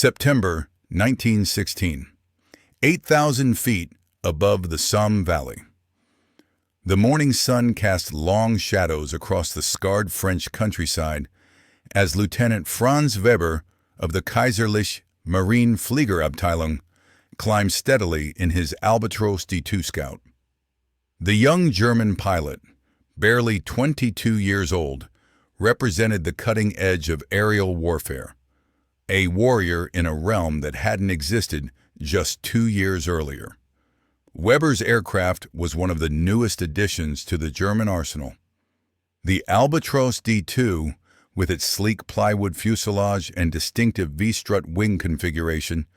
September 1916. 8,000 feet above the Somme Valley. The morning sun cast long shadows across the scarred French countryside as Lieutenant Franz Weber of the Kaiserliche Marinefliegerabteilung climbed steadily in his Albatros D2 Scout. The young German pilot, barely 22 years old, represented the cutting edge of aerial warfare, a warrior in a realm that hadn't existed just 2 years earlier. Weber's aircraft was one of the newest additions to the German arsenal. The Albatros D2, with its sleek plywood fuselage and distinctive V-strut wing configuration,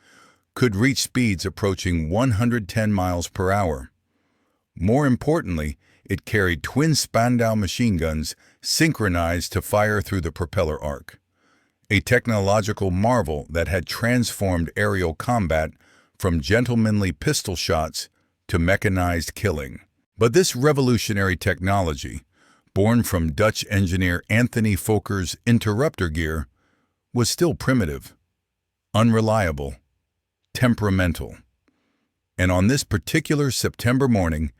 could reach speeds approaching 110 miles per hour. More importantly, it carried twin Spandau machine guns synchronized to fire through the propeller arc, a technological marvel that had transformed aerial combat from gentlemanly pistol shots to mechanized killing. But this revolutionary technology, born from Dutch engineer Anthony Fokker's interrupter gear, was still primitive, unreliable, temperamental. And on this particular September morning,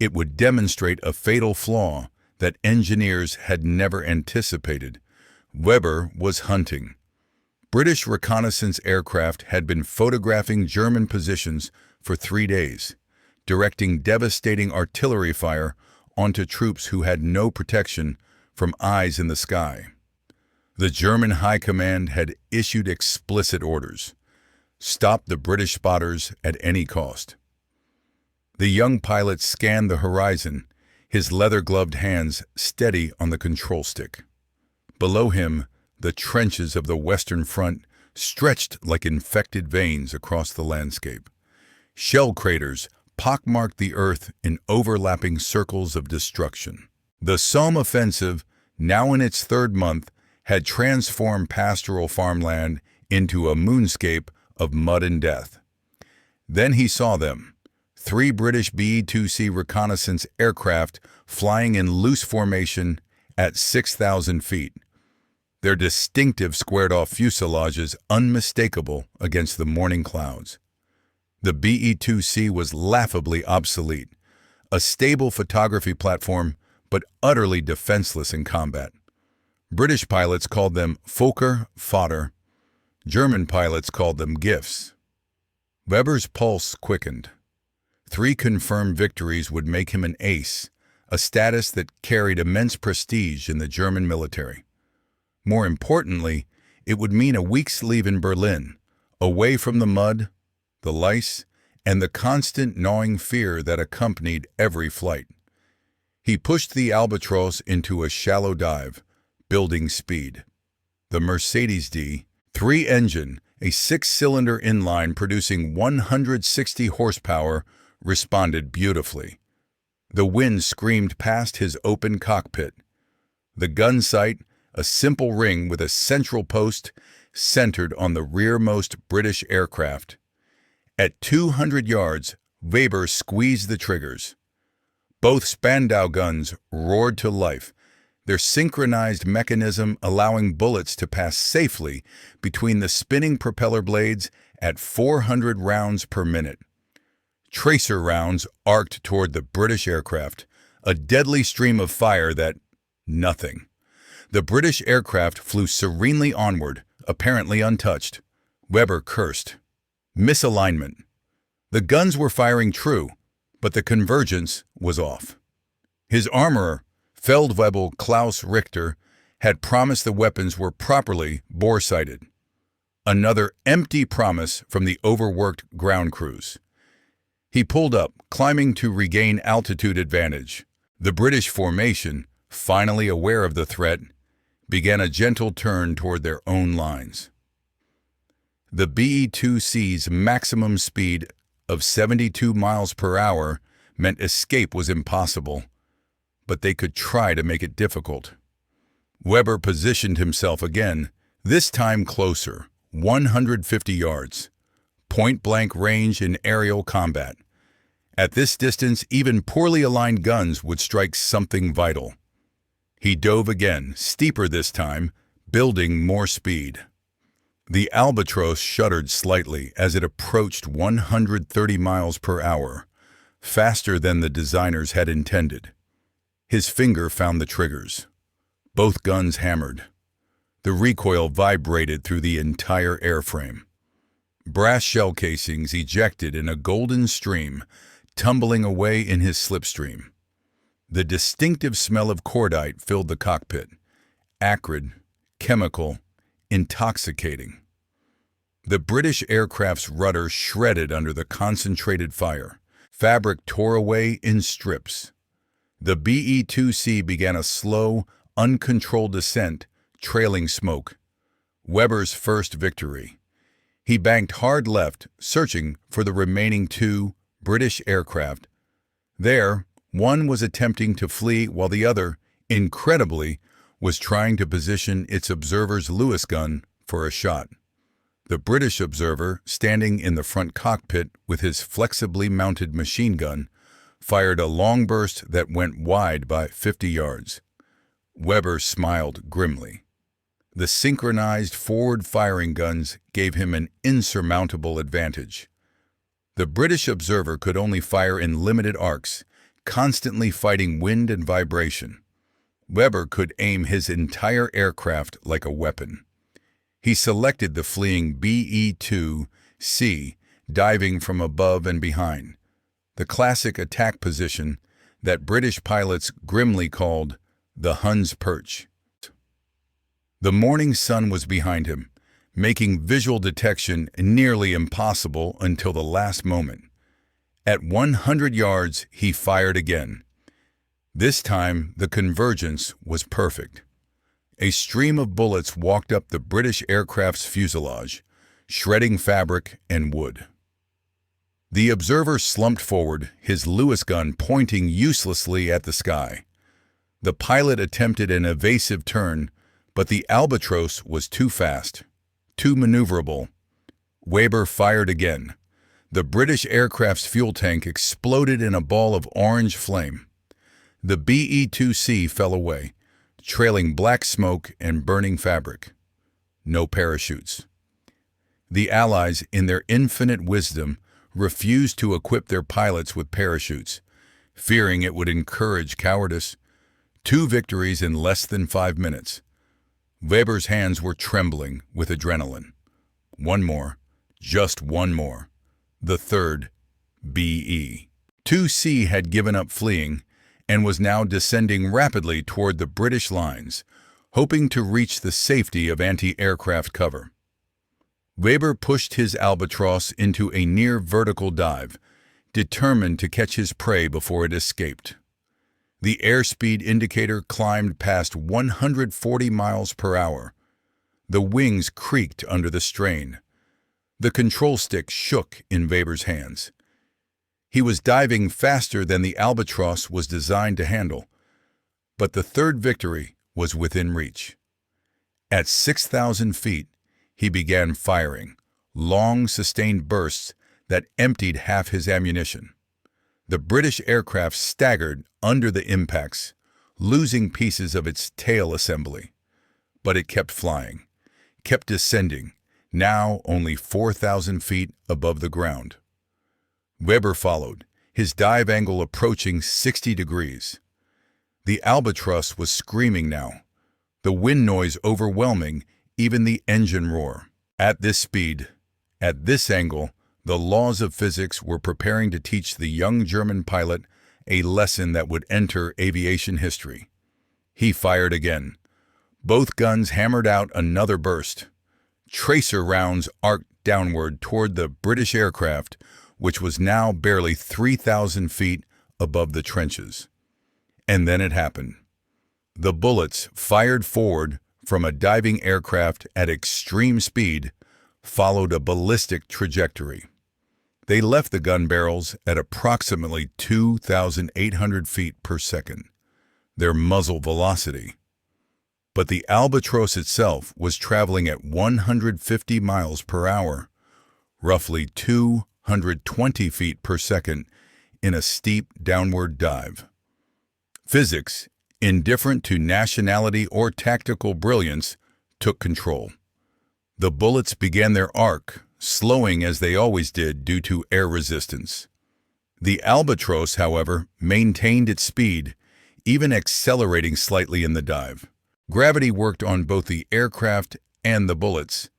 it would demonstrate a fatal flaw that engineers had never anticipated. Weber was hunting. British reconnaissance aircraft had been photographing German positions for 3 days, directing devastating artillery fire onto troops who had no protection from eyes in the sky. The German High Command had issued explicit orders: stop the British spotters at any cost. The young pilot scanned the horizon, his leather-gloved hands steady on the control stick. Below him, the trenches of the Western Front stretched like infected veins across the landscape. Shell craters pockmarked the earth in overlapping circles of destruction. The Somme offensive, now in its 3rd month, had transformed pastoral farmland into a moonscape of mud and death. Then he saw them, 3 British BE-2C reconnaissance aircraft flying in loose formation at 6,000 feet, their distinctive squared-off fuselages unmistakable against the morning clouds. The BE-2C was laughably obsolete, a stable photography platform but utterly defenseless in combat. British pilots called them Fokker fodder. German pilots called them gifts. Weber's pulse quickened. 3 confirmed victories would make him an ace, a status that carried immense prestige in the German military. More importantly, it would mean a week's leave in Berlin, away from the mud, the lice, and the constant gnawing fear that accompanied every flight. He pushed the Albatros into a shallow dive, building speed. The Mercedes D, 3-engine, a 6-cylinder inline producing 160 horsepower, responded beautifully. The wind screamed past his open cockpit. The gun sight, a simple ring with a central post, centered on the rearmost British aircraft. At 200 yards, Weber squeezed the triggers. Both Spandau guns roared to life, their synchronized mechanism allowing bullets to pass safely between the spinning propeller blades at 400 rounds per minute. Tracer rounds arced toward the British aircraft, a deadly stream of fire that nothing. The British aircraft flew serenely onward, apparently untouched. Weber cursed. Misalignment. The guns were firing true, but the convergence was off. His armorer, Feldwebel Klaus Richter, had promised the weapons were properly bore-sighted. Another empty promise from the overworked ground crews. He pulled up, climbing to regain altitude advantage. The British formation, finally aware of the threat, began a gentle turn toward their own lines. The BE-2C's maximum speed of 72 miles per hour meant escape was impossible, but they could try to make it difficult. Weber positioned himself again, this time closer, 150 yards, point-blank range in aerial combat. At this distance, even poorly aligned guns would strike something vital. He dove again, steeper this time, building more speed. The Albatros shuddered slightly as it approached 130 miles per hour, faster than the designers had intended. His finger found the triggers. Both guns hammered. The recoil vibrated through the entire airframe. Brass shell casings ejected in a golden stream, tumbling away in his slipstream. The distinctive smell of cordite filled the cockpit. Acrid, chemical, intoxicating. The British aircraft's rudder shredded under the concentrated fire. Fabric tore away in strips. The BE-2C began a slow, uncontrolled descent, trailing smoke. Weber's first victory. He banked hard left, searching for the remaining two British aircraft. There, one was attempting to flee while the other, incredibly, was trying to position its observer's Lewis gun for a shot. The British observer, standing in the front cockpit with his flexibly mounted machine gun, fired a long burst that went wide by 50 yards. Weber smiled grimly. The synchronized forward-firing guns gave him an insurmountable advantage. The British observer could only fire in limited arcs, constantly fighting wind and vibration. Weber could aim his entire aircraft like a weapon. He selected the fleeing BE-2C, diving from above and behind, the classic attack position that British pilots grimly called the Hun's Perch. The morning sun was behind him, making visual detection nearly impossible until the last moment. At 100 yards, he fired again. This time, the convergence was perfect. A stream of bullets walked up the British aircraft's fuselage, shredding fabric and wood. The observer slumped forward, his Lewis gun pointing uselessly at the sky. The pilot attempted an evasive turn, but the Albatros was too fast, too maneuverable. Weber fired again. The British aircraft's fuel tank exploded in a ball of orange flame. The BE-2C fell away, trailing black smoke and burning fabric. No parachutes. The Allies, in their infinite wisdom, refused to equip their pilots with parachutes, fearing it would encourage cowardice. 2 victories in less than 5 minutes. Weber's hands were trembling with adrenaline. One more, just one more. The third, BE-2C had given up fleeing and was now descending rapidly toward the British lines, hoping to reach the safety of anti-aircraft cover. Weber pushed his Albatros into a near-vertical dive, determined to catch his prey before it escaped. The airspeed indicator climbed past 140 miles per hour. The wings creaked under the strain. The control stick shook in Weber's hands. He was diving faster than the Albatros was designed to handle, but the third victory was within reach. At 6,000 feet, he began firing, long, sustained bursts that emptied half his ammunition. The British aircraft staggered under the impacts, losing pieces of its tail assembly. But it kept flying, kept descending, now only 4,000 feet above the ground. Weber followed, his dive angle approaching 60 degrees. The Albatros was screaming now, the wind noise overwhelming even the engine roar. At this speed, at this angle, the laws of physics were preparing to teach the young German pilot a lesson that would enter aviation history. He fired again. Both guns hammered out another burst. Tracer rounds arced downward toward the British aircraft, which was now barely 3,000 feet above the trenches. And then it happened. The bullets, fired forward from a diving aircraft at extreme speed, followed a ballistic trajectory. They left the gun barrels at approximately 2,800 feet per second, their muzzle velocity. But the Albatros itself was traveling at 150 miles per hour, roughly 220 feet per second in a steep downward dive. Physics, indifferent to nationality or tactical brilliance, took control. The bullets began their arc, slowing as they always did due to air resistance. The Albatros, however, maintained its speed, even accelerating slightly in the dive. Gravity worked on both the aircraft and the bullets,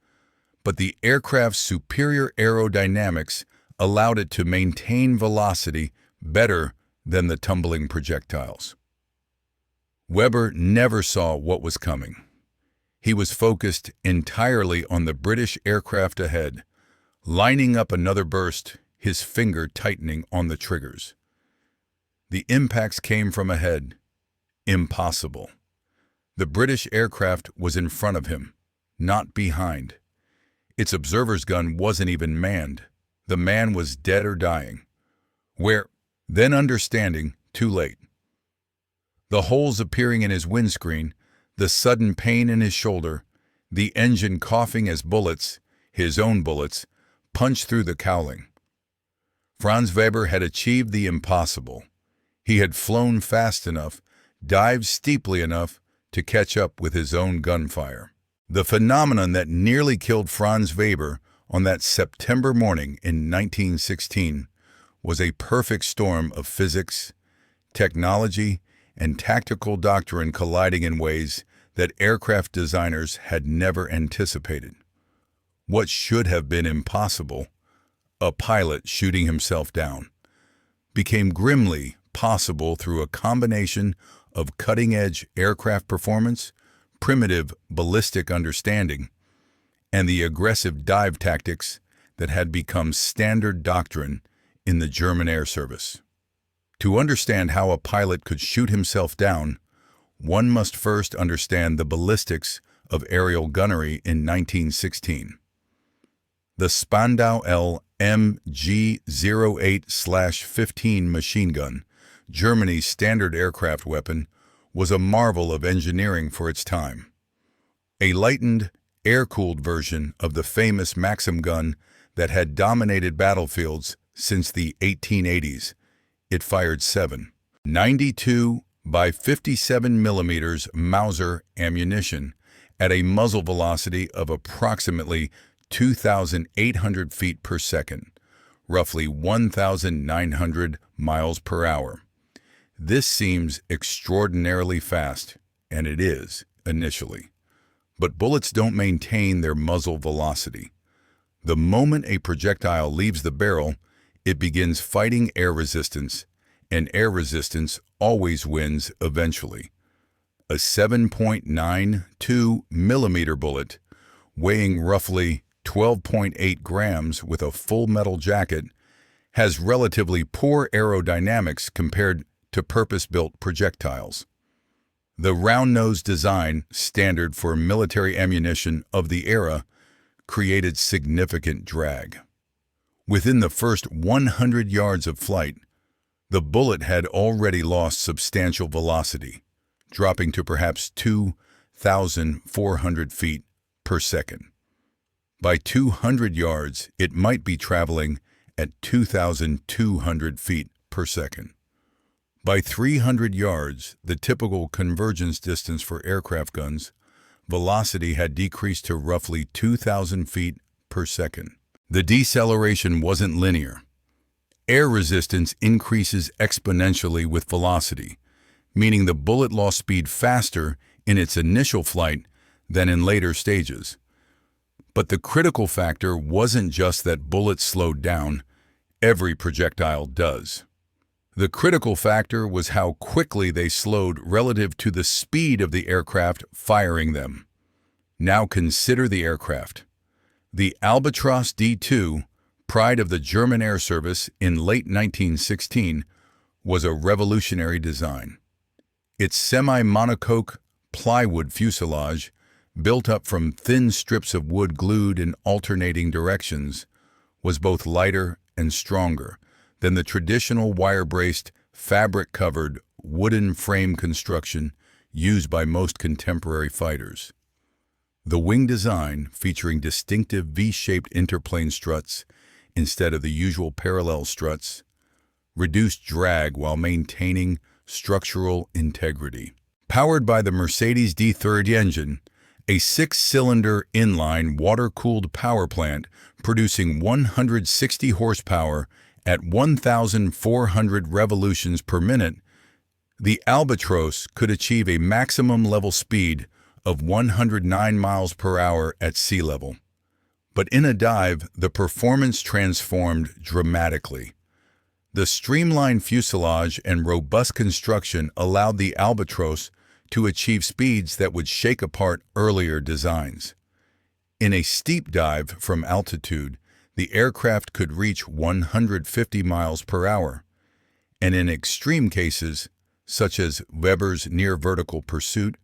but the aircraft's superior aerodynamics allowed it to maintain velocity better than the tumbling projectiles. Weber never saw what was coming. He was focused entirely on the British aircraft ahead, lining up another burst, his finger tightening on the triggers. The impacts came from ahead. Impossible. The British aircraft was in front of him, not behind. Its observer's gun wasn't even manned. The man was dead or dying. Then understanding, too late. The holes appearing in his windscreen, the sudden pain in his shoulder, the engine coughing as bullets, his own bullets, punched through the cowling. Franz Weber had achieved the impossible. He had flown fast enough, dived steeply enough to catch up with his own gunfire. The phenomenon that nearly killed Franz Weber on that September morning in 1916 was a perfect storm of physics, technology, and tactical doctrine colliding in ways that aircraft designers had never anticipated. What should have been impossible, a pilot shooting himself down, became grimly possible through a combination of cutting-edge aircraft performance, primitive ballistic understanding, and the aggressive dive tactics that had become standard doctrine in the German Air Service. To understand how a pilot could shoot himself down, one must first understand the ballistics of aerial gunnery in 1916. The Spandau L MG-08/15 machine gun, Germany's standard aircraft weapon, was a marvel of engineering for its time. A lightened, air-cooled version of the famous Maxim gun that had dominated battlefields since the 1880s, it fired 7.92 by 57 millimeters Mauser ammunition at a muzzle velocity of approximately 2,800 feet per second, roughly 1,900 miles per hour. This seems extraordinarily fast, and it is, initially. But bullets don't maintain their muzzle velocity. The moment a projectile leaves the barrel, it begins fighting air resistance, and air resistance always wins eventually. A 7.92 millimeter bullet, weighing roughly 12.8 grams with a full metal jacket, has relatively poor aerodynamics compared to purpose-built projectiles. The round-nosed design, standard for military ammunition of the era, created significant drag. Within the first 100 yards of flight, the bullet had already lost substantial velocity, dropping to perhaps 2,400 feet per second. By 200 yards, it might be traveling at 2,200 feet per second. By 300 yards, the typical convergence distance for aircraft guns, velocity had decreased to roughly 2,000 feet per second. The deceleration wasn't linear. Air resistance increases exponentially with velocity, meaning the bullet lost speed faster in its initial flight than in later stages. But the critical factor wasn't just that bullets slowed down. Every projectile does. The critical factor was how quickly they slowed relative to the speed of the aircraft firing them. Now consider the aircraft. The Albatros D-2, pride of the German Air Service in late 1916, was a revolutionary design. Its semi-monocoque plywood fuselage, built up from thin strips of wood glued in alternating directions, was both lighter and stronger than the traditional wire-braced, fabric-covered, wooden frame construction used by most contemporary fighters. The wing design, featuring distinctive V-shaped interplane struts instead of the usual parallel struts, reduced drag while maintaining structural integrity. Powered by the Mercedes D-30 engine, a 6-cylinder inline water-cooled power plant producing 160 horsepower at 1,400 revolutions per minute, the Albatros could achieve a maximum level speed of 109 miles per hour at sea level. But in a dive, the performance transformed dramatically. The streamlined fuselage and robust construction allowed the Albatros to achieve speeds that would shake apart earlier designs. In a steep dive from altitude, the aircraft could reach 150 miles per hour, and in extreme cases, such as Weber's near-vertical pursuit,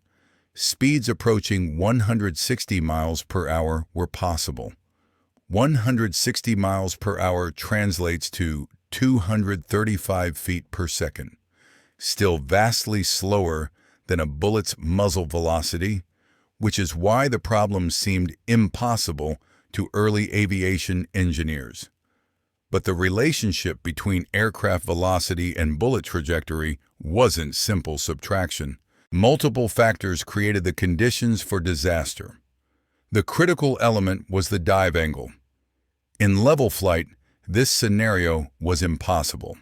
speeds approaching 160 miles per hour were possible. 160 miles per hour translates to 235 feet per second, still vastly slower than a bullet's muzzle velocity, which is why the problem seemed impossible to early aviation engineers. But the relationship between aircraft velocity and bullet trajectory wasn't simple subtraction. Multiple factors created the conditions for disaster. The critical element was the dive angle. In level flight, this scenario was impossible.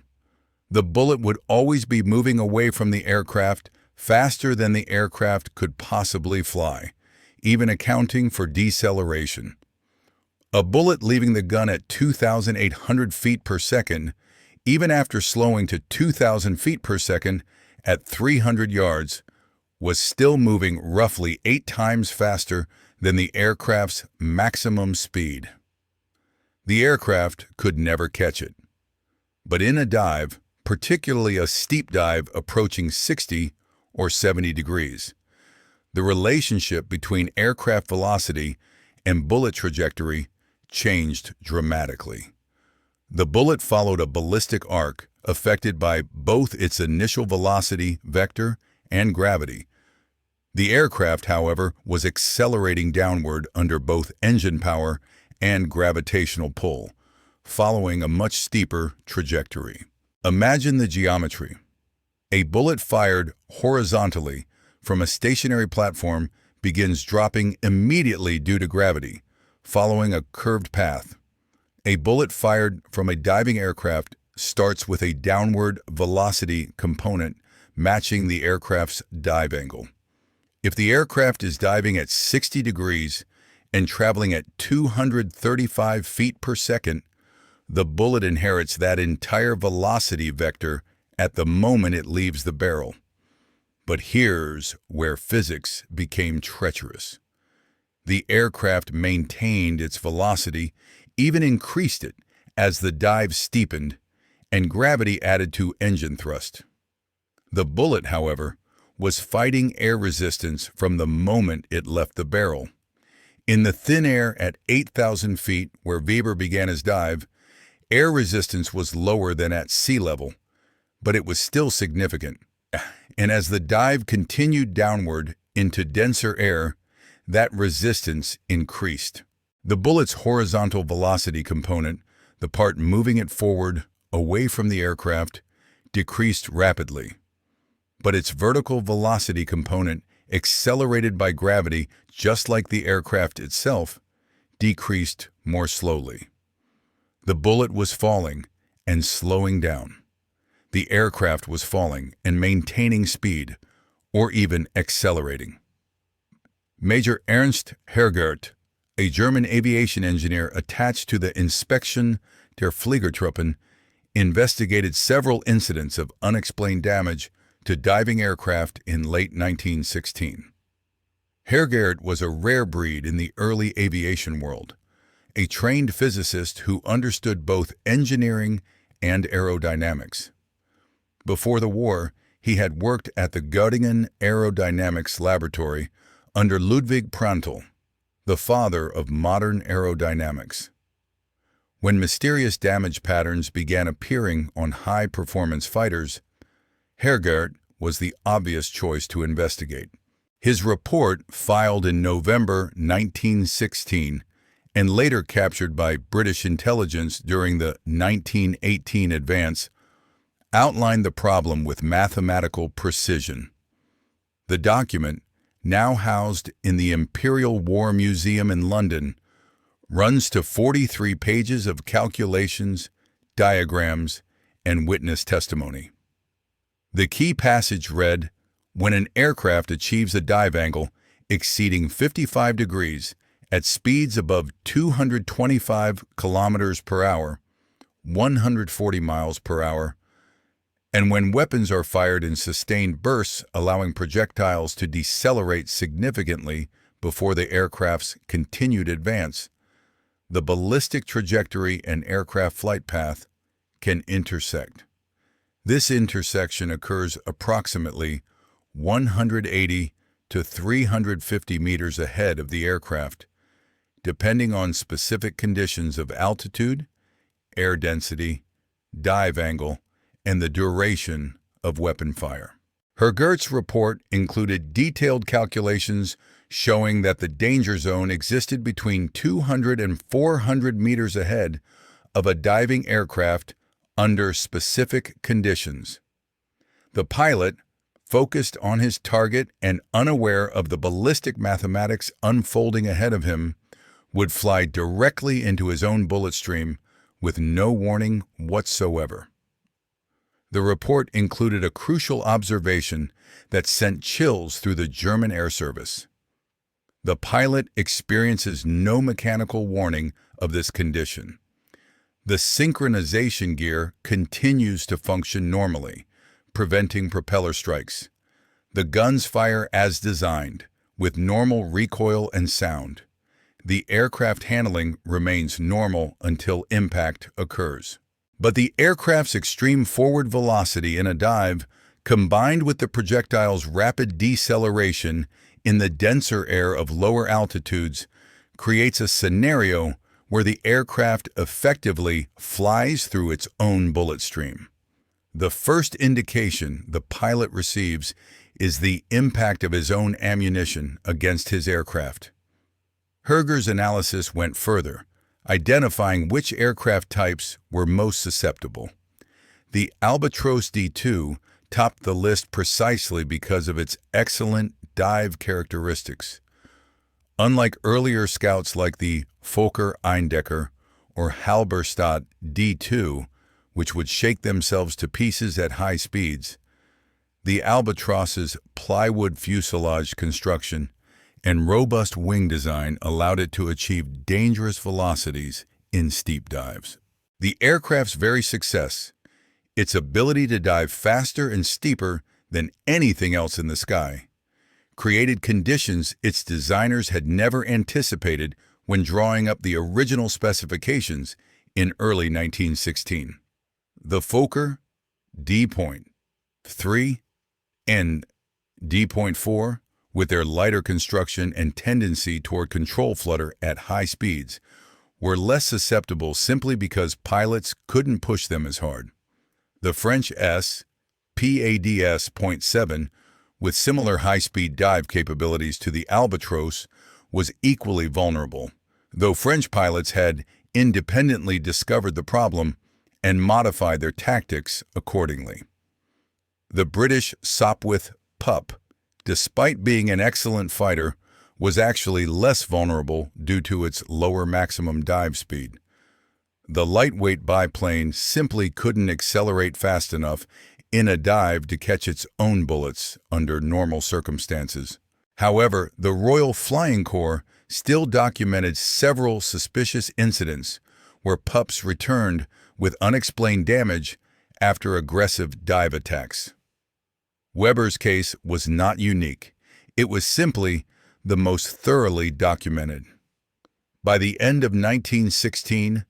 The bullet would always be moving away from the aircraft faster than the aircraft could possibly fly, even accounting for deceleration. A bullet leaving the gun at 2,800 feet per second, even after slowing to 2,000 feet per second at 300 yards, was still moving roughly 8 times faster than the aircraft's maximum speed. The aircraft could never catch it. But in a dive, particularly a steep dive approaching 60 or 70 degrees, the relationship between aircraft velocity and bullet trajectory changed dramatically. The bullet followed a ballistic arc affected by both its initial velocity vector and gravity. The aircraft, however, was accelerating downward under both engine power and gravitational pull, following a much steeper trajectory. Imagine the geometry. A bullet fired horizontally from a stationary platform begins dropping immediately due to gravity, following a curved path. A bullet fired from a diving aircraft starts with a downward velocity component matching the aircraft's dive angle. If the aircraft is diving at 60 degrees and traveling at 235 feet per second, the bullet inherits that entire velocity vector at the moment it leaves the barrel. But here's where physics became treacherous. The aircraft maintained its velocity, even increased it as the dive steepened, and gravity added to engine thrust. The bullet, however, was fighting air resistance from the moment it left the barrel. In the thin air at 8,000 feet, where Weber began his dive, air resistance was lower than at sea level, but it was still significant. And as the dive continued downward into denser air, that resistance increased. The bullet's horizontal velocity component, the part moving it forward away from the aircraft, decreased rapidly. But its vertical velocity component, accelerated by gravity just like the aircraft itself, decreased more slowly. The bullet was falling and slowing down. The aircraft was falling and maintaining speed, or even accelerating. Major Ernst Hergert, a German aviation engineer attached to the Inspection der Fliegertruppen, investigated several incidents of unexplained damage to diving aircraft in late 1916. Hergert was a rare breed in the early aviation world, a trained physicist who understood both engineering and aerodynamics. Before the war, he had worked at the Göttingen Aerodynamics Laboratory under Ludwig Prandtl, the father of modern aerodynamics. When mysterious damage patterns began appearing on high-performance fighters, Hergert was the obvious choice to investigate. His report, filed in November 1916 and later captured by British intelligence during the 1918 advance, outlined the problem with mathematical precision. The document, now housed in the Imperial War Museum in London, runs to 43 pages of calculations, diagrams, and witness testimony. The key passage read, "When an aircraft achieves a dive angle exceeding 55 degrees at speeds above 225 kilometers per hour, 140 miles per hour, and when weapons are fired in sustained bursts allowing projectiles to decelerate significantly before the aircraft's continued advance, the ballistic trajectory and aircraft flight path can intersect. This intersection occurs approximately 180 to 350 meters ahead of the aircraft, depending on specific conditions of altitude, air density, dive angle, and the duration of weapon fire." Hergert's report included detailed calculations showing that the danger zone existed between 200 and 400 meters ahead of a diving aircraft under specific conditions. The pilot, focused on his target and unaware of the ballistic mathematics unfolding ahead of him, would fly directly into his own bullet stream with no warning whatsoever. The report included a crucial observation that sent chills through the German air service. The pilot experiences no mechanical warning of this condition. The synchronization gear continues to function normally, preventing propeller strikes. The guns fire as designed, with normal recoil and sound. The aircraft handling remains normal until impact occurs. But the aircraft's extreme forward velocity in a dive, combined with the projectile's rapid deceleration in the denser air of lower altitudes, creates a scenario where the aircraft effectively flies through its own bullet stream. The first indication the pilot receives is the impact of his own ammunition against his aircraft. Herger's analysis went further, identifying which aircraft types were most susceptible. The Albatros D2 topped the list precisely because of its excellent dive characteristics. Unlike earlier scouts like the Fokker-Eindecker or Halberstadt D2, which would shake themselves to pieces at high speeds, the Albatros's plywood fuselage construction and robust wing design allowed it to achieve dangerous velocities in steep dives. The aircraft's very success, its ability to dive faster and steeper than anything else in the sky, created conditions its designers had never anticipated when drawing up the original specifications in early 1916. The Fokker D.3 and D.4, with their lighter construction and tendency toward control flutter at high speeds, were less susceptible simply because pilots couldn't push them as hard. The French PADS.7, with similar high-speed dive capabilities to the Albatros, was equally vulnerable, though French pilots had independently discovered the problem and modified their tactics accordingly. The British Sopwith Pup, despite being an excellent fighter, was actually less vulnerable due to its lower maximum dive speed. The lightweight biplane simply couldn't accelerate fast enough in a dive to catch its own bullets under normal circumstances. However, the Royal Flying Corps still documented several suspicious incidents where pups returned with unexplained damage after aggressive dive attacks. Weber's case was not unique. It was simply the most thoroughly documented. By the end of 1916,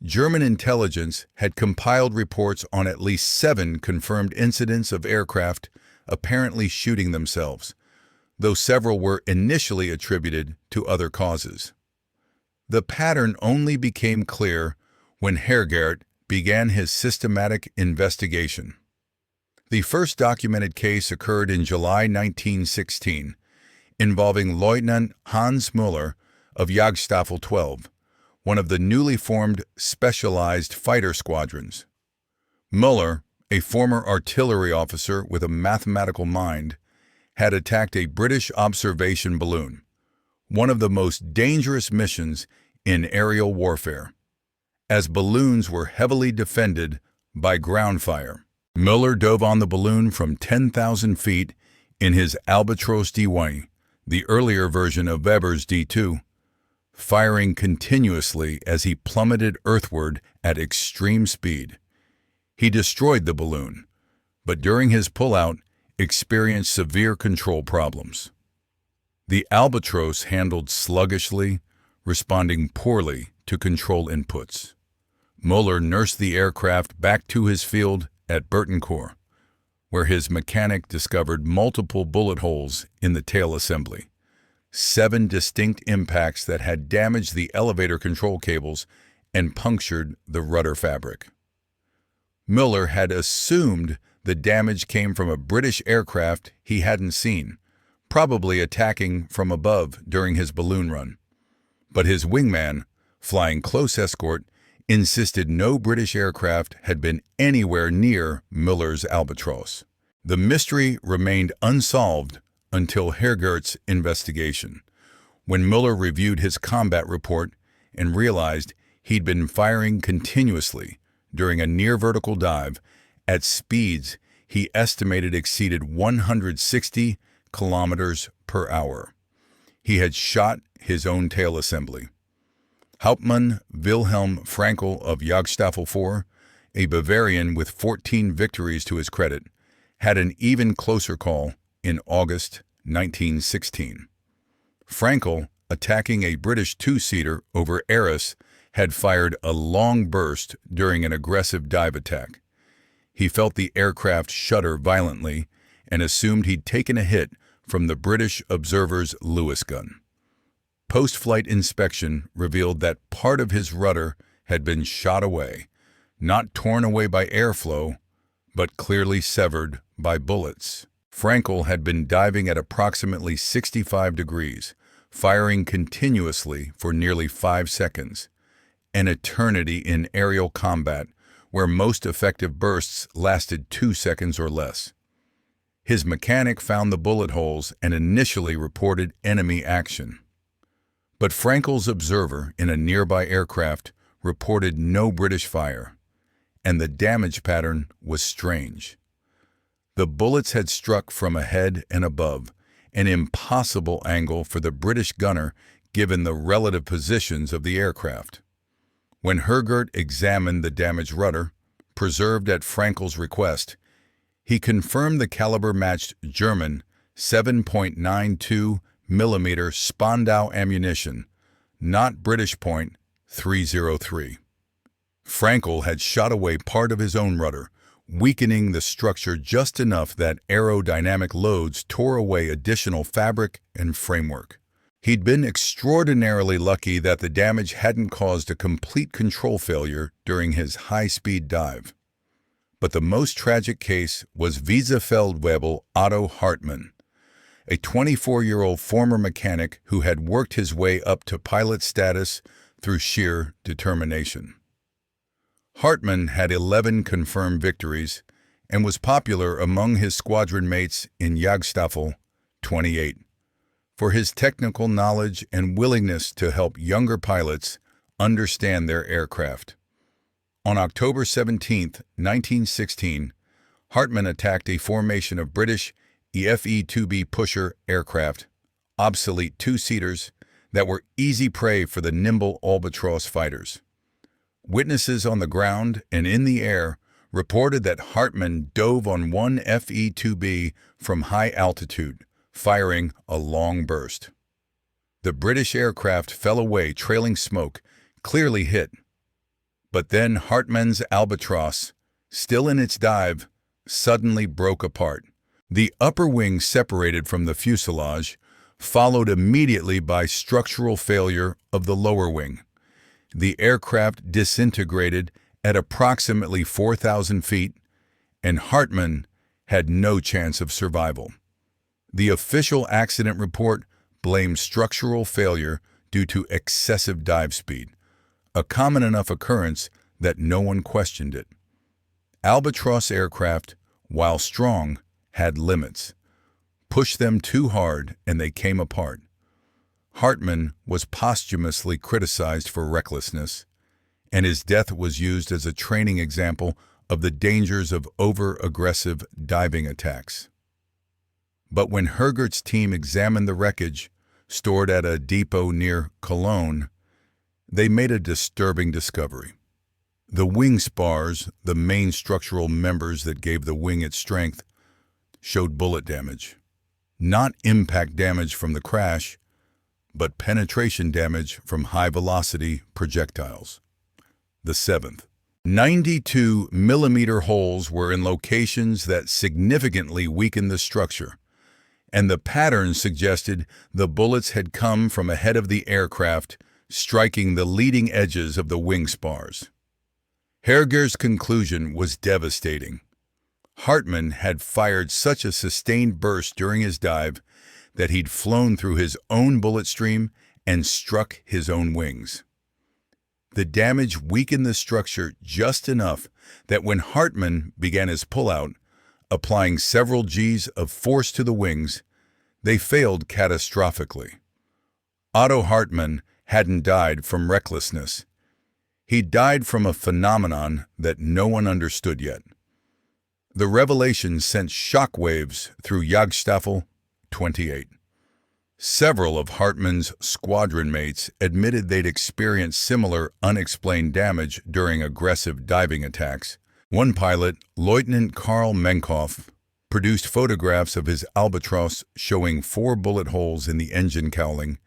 German intelligence had compiled reports on at least 7 confirmed incidents of aircraft apparently shooting themselves, though several were initially attributed to other causes. The pattern only became clear when Hergert began his systematic investigation. The first documented case occurred in July 1916, involving Lieutenant Hans Müller of Jagdstaffel 12, one of the newly formed specialized fighter squadrons. Müller, a former artillery officer with a mathematical mind, had attacked a British observation balloon, one of the most dangerous missions in aerial warfare, as balloons were heavily defended by ground fire. Müller dove on the balloon from 10,000 feet in his Albatros D1, the earlier version of Weber's D2, firing continuously as he plummeted earthward at extreme speed. He destroyed the balloon, but during his pullout, experienced severe control problems. The Albatros handled sluggishly, responding poorly to control inputs. Müller nursed the aircraft back to his field at Bertencourt, where his mechanic discovered multiple bullet holes in the tail assembly, 7 distinct impacts that had damaged the elevator control cables and punctured the rudder fabric. Müller had assumed the damage came from a British aircraft he hadn't seen, probably attacking from above during his balloon run. But his wingman, flying close escort, insisted no British aircraft had been anywhere near Müller's Albatros. The mystery remained unsolved until Hergert's investigation, when Müller reviewed his combat report and realized he'd been firing continuously during a near-vertical dive at speeds he estimated exceeded 160 kilometers per hour. He had shot his own tail assembly. Hauptmann Wilhelm Frankel of Jagdstaffel 4, a Bavarian with 14 victories to his credit, had an even closer call in August 1916. Frankel, attacking a British two-seater over Arras, had fired a long burst during an aggressive dive attack. He felt the aircraft shudder violently and assumed he'd taken a hit from the British observer's Lewis gun. Post-flight inspection revealed that part of his rudder had been shot away, not torn away by airflow, but clearly severed by bullets. Frankel had been diving at approximately 65 degrees, firing continuously for nearly 5 seconds, an eternity in aerial combat where most effective bursts lasted 2 seconds or less. His mechanic found the bullet holes and initially reported enemy action. But Frankel's observer in a nearby aircraft reported no British fire, and the damage pattern was strange. The bullets had struck from ahead and above, an impossible angle for the British gunner given the relative positions of the aircraft. When Hergert examined the damaged rudder, preserved at Frankel's request, he confirmed the caliber matched German 7.92 mm Spandau ammunition, not British .303. Frankel had shot away part of his own rudder, weakening the structure just enough that aerodynamic loads tore away additional fabric and framework. He'd been extraordinarily lucky that the damage hadn't caused a complete control failure during his high-speed dive. But the most tragic case was Vizefeldwebel Otto Hartmann, a 24-year-old former mechanic who had worked his way up to pilot status through sheer determination. Hartmann had 11 confirmed victories and was popular among his squadron mates in Jagdstaffel 28 for his technical knowledge and willingness to help younger pilots understand their aircraft. On October 17, 1916, Hartmann attacked a formation of British EFE-2B pusher aircraft, obsolete two-seaters, that were easy prey for the nimble Albatros fighters. Witnesses on the ground and in the air reported that Hartmann dove on one FE-2B from high altitude, firing a long burst. The British aircraft fell away trailing smoke, clearly hit. But then Hartmann's Albatros, still in its dive, suddenly broke apart. The upper wing separated from the fuselage, followed immediately by structural failure of the lower wing. The aircraft disintegrated at approximately 4,000 feet, and Hartmann had no chance of survival. The official accident report blamed structural failure due to excessive dive speed, a common enough occurrence that no one questioned it. Albatros aircraft, while strong, had limits. pushed them too hard and they came apart. Hartmann was posthumously criticized for recklessness, and his death was used as a training example of the dangers of over-aggressive diving attacks. But when Hergert's team examined the wreckage, stored at a depot near Cologne, they made a disturbing discovery. The wing spars, the main structural members that gave the wing its strength, showed bullet damage. Not impact damage from the crash, but penetration damage from high-velocity projectiles. The seventh. 92-millimeter holes were in locations that significantly weakened the structure, and the pattern suggested the bullets had come from ahead of the aircraft, striking the leading edges of the wing spars. Herger's conclusion was devastating. Hartmann had fired such a sustained burst during his dive that he'd flown through his own bullet stream and struck his own wings. The damage weakened the structure just enough that when Hartmann began his pullout, applying several Gs of force to the wings, they failed catastrophically. Otto Hartmann hadn't died from recklessness. He died from a phenomenon that no one understood yet. The revelation sent shockwaves through Jagdstaffel 28. Several of Hartmann's squadron mates admitted they'd experienced similar unexplained damage during aggressive diving attacks. One pilot, Lieutenant Karl Menkoff, produced photographs of his Albatros showing 4 bullet holes in the engine cowling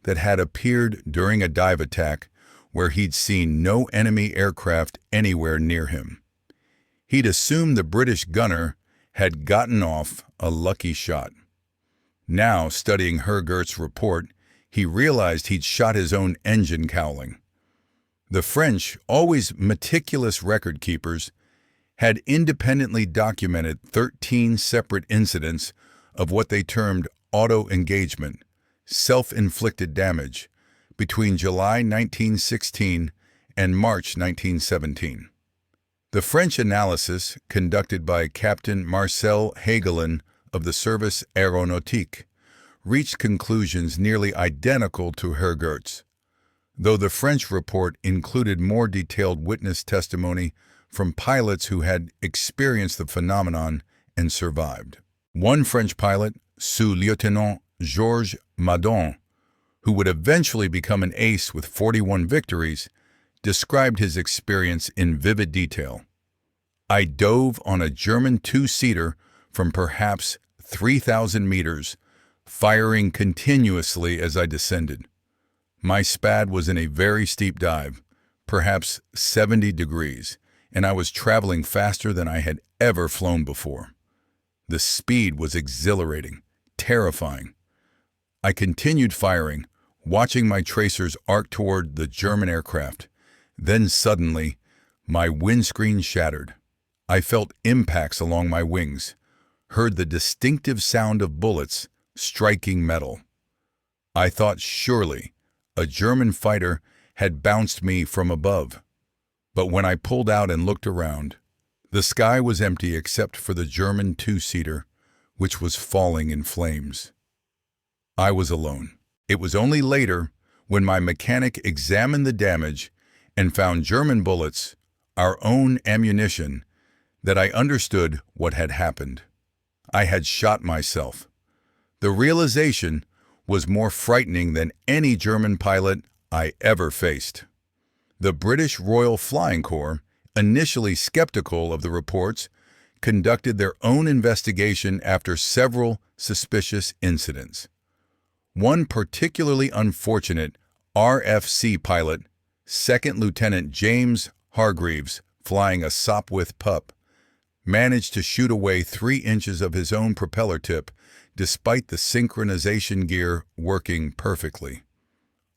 that had appeared during a dive attack where he'd seen no enemy aircraft anywhere near him. He'd assumed the British gunner had gotten off a lucky shot. Now, studying Hergert's report, he realized he'd shot his own engine cowling. The French, always meticulous record keepers, had independently documented 13 separate incidents of what they termed auto-engagement, self-inflicted damage, between July 1916 and March 1917. The French analysis, conducted by Captain Marcel Hagelin of the Service Aéronautique, reached conclusions nearly identical to Hergert's, though the French report included more detailed witness testimony from pilots who had experienced the phenomenon and survived. One French pilot, Sous-Lieutenant Georges Madon, who would eventually become an ace with 41 victories, described his experience in vivid detail. "I dove on a German two-seater from perhaps 3,000 meters, firing continuously as I descended. My SPAD was in a very steep dive, perhaps 70 degrees, and I was traveling faster than I had ever flown before. The speed was exhilarating, terrifying. I continued firing, watching my tracers arc toward the German aircraft. Then suddenly, my windscreen shattered. I felt impacts along my wings, heard the distinctive sound of bullets striking metal. I thought surely a German fighter had bounced me from above. But when I pulled out and looked around, the sky was empty except for the German two-seater, which was falling in flames. I was alone. It was only later, when my mechanic examined the damage and found German bullets, our own ammunition, that I understood what had happened. I had shot myself. The realization was more frightening than any German pilot I ever faced. The British Royal Flying Corps, initially skeptical of the reports, conducted their own investigation after several suspicious incidents. One particularly unfortunate RFC pilot, Second Lieutenant James Hargreaves, flying a Sopwith Pup, managed to shoot away 3 inches of his own propeller tip despite the synchronization gear working perfectly.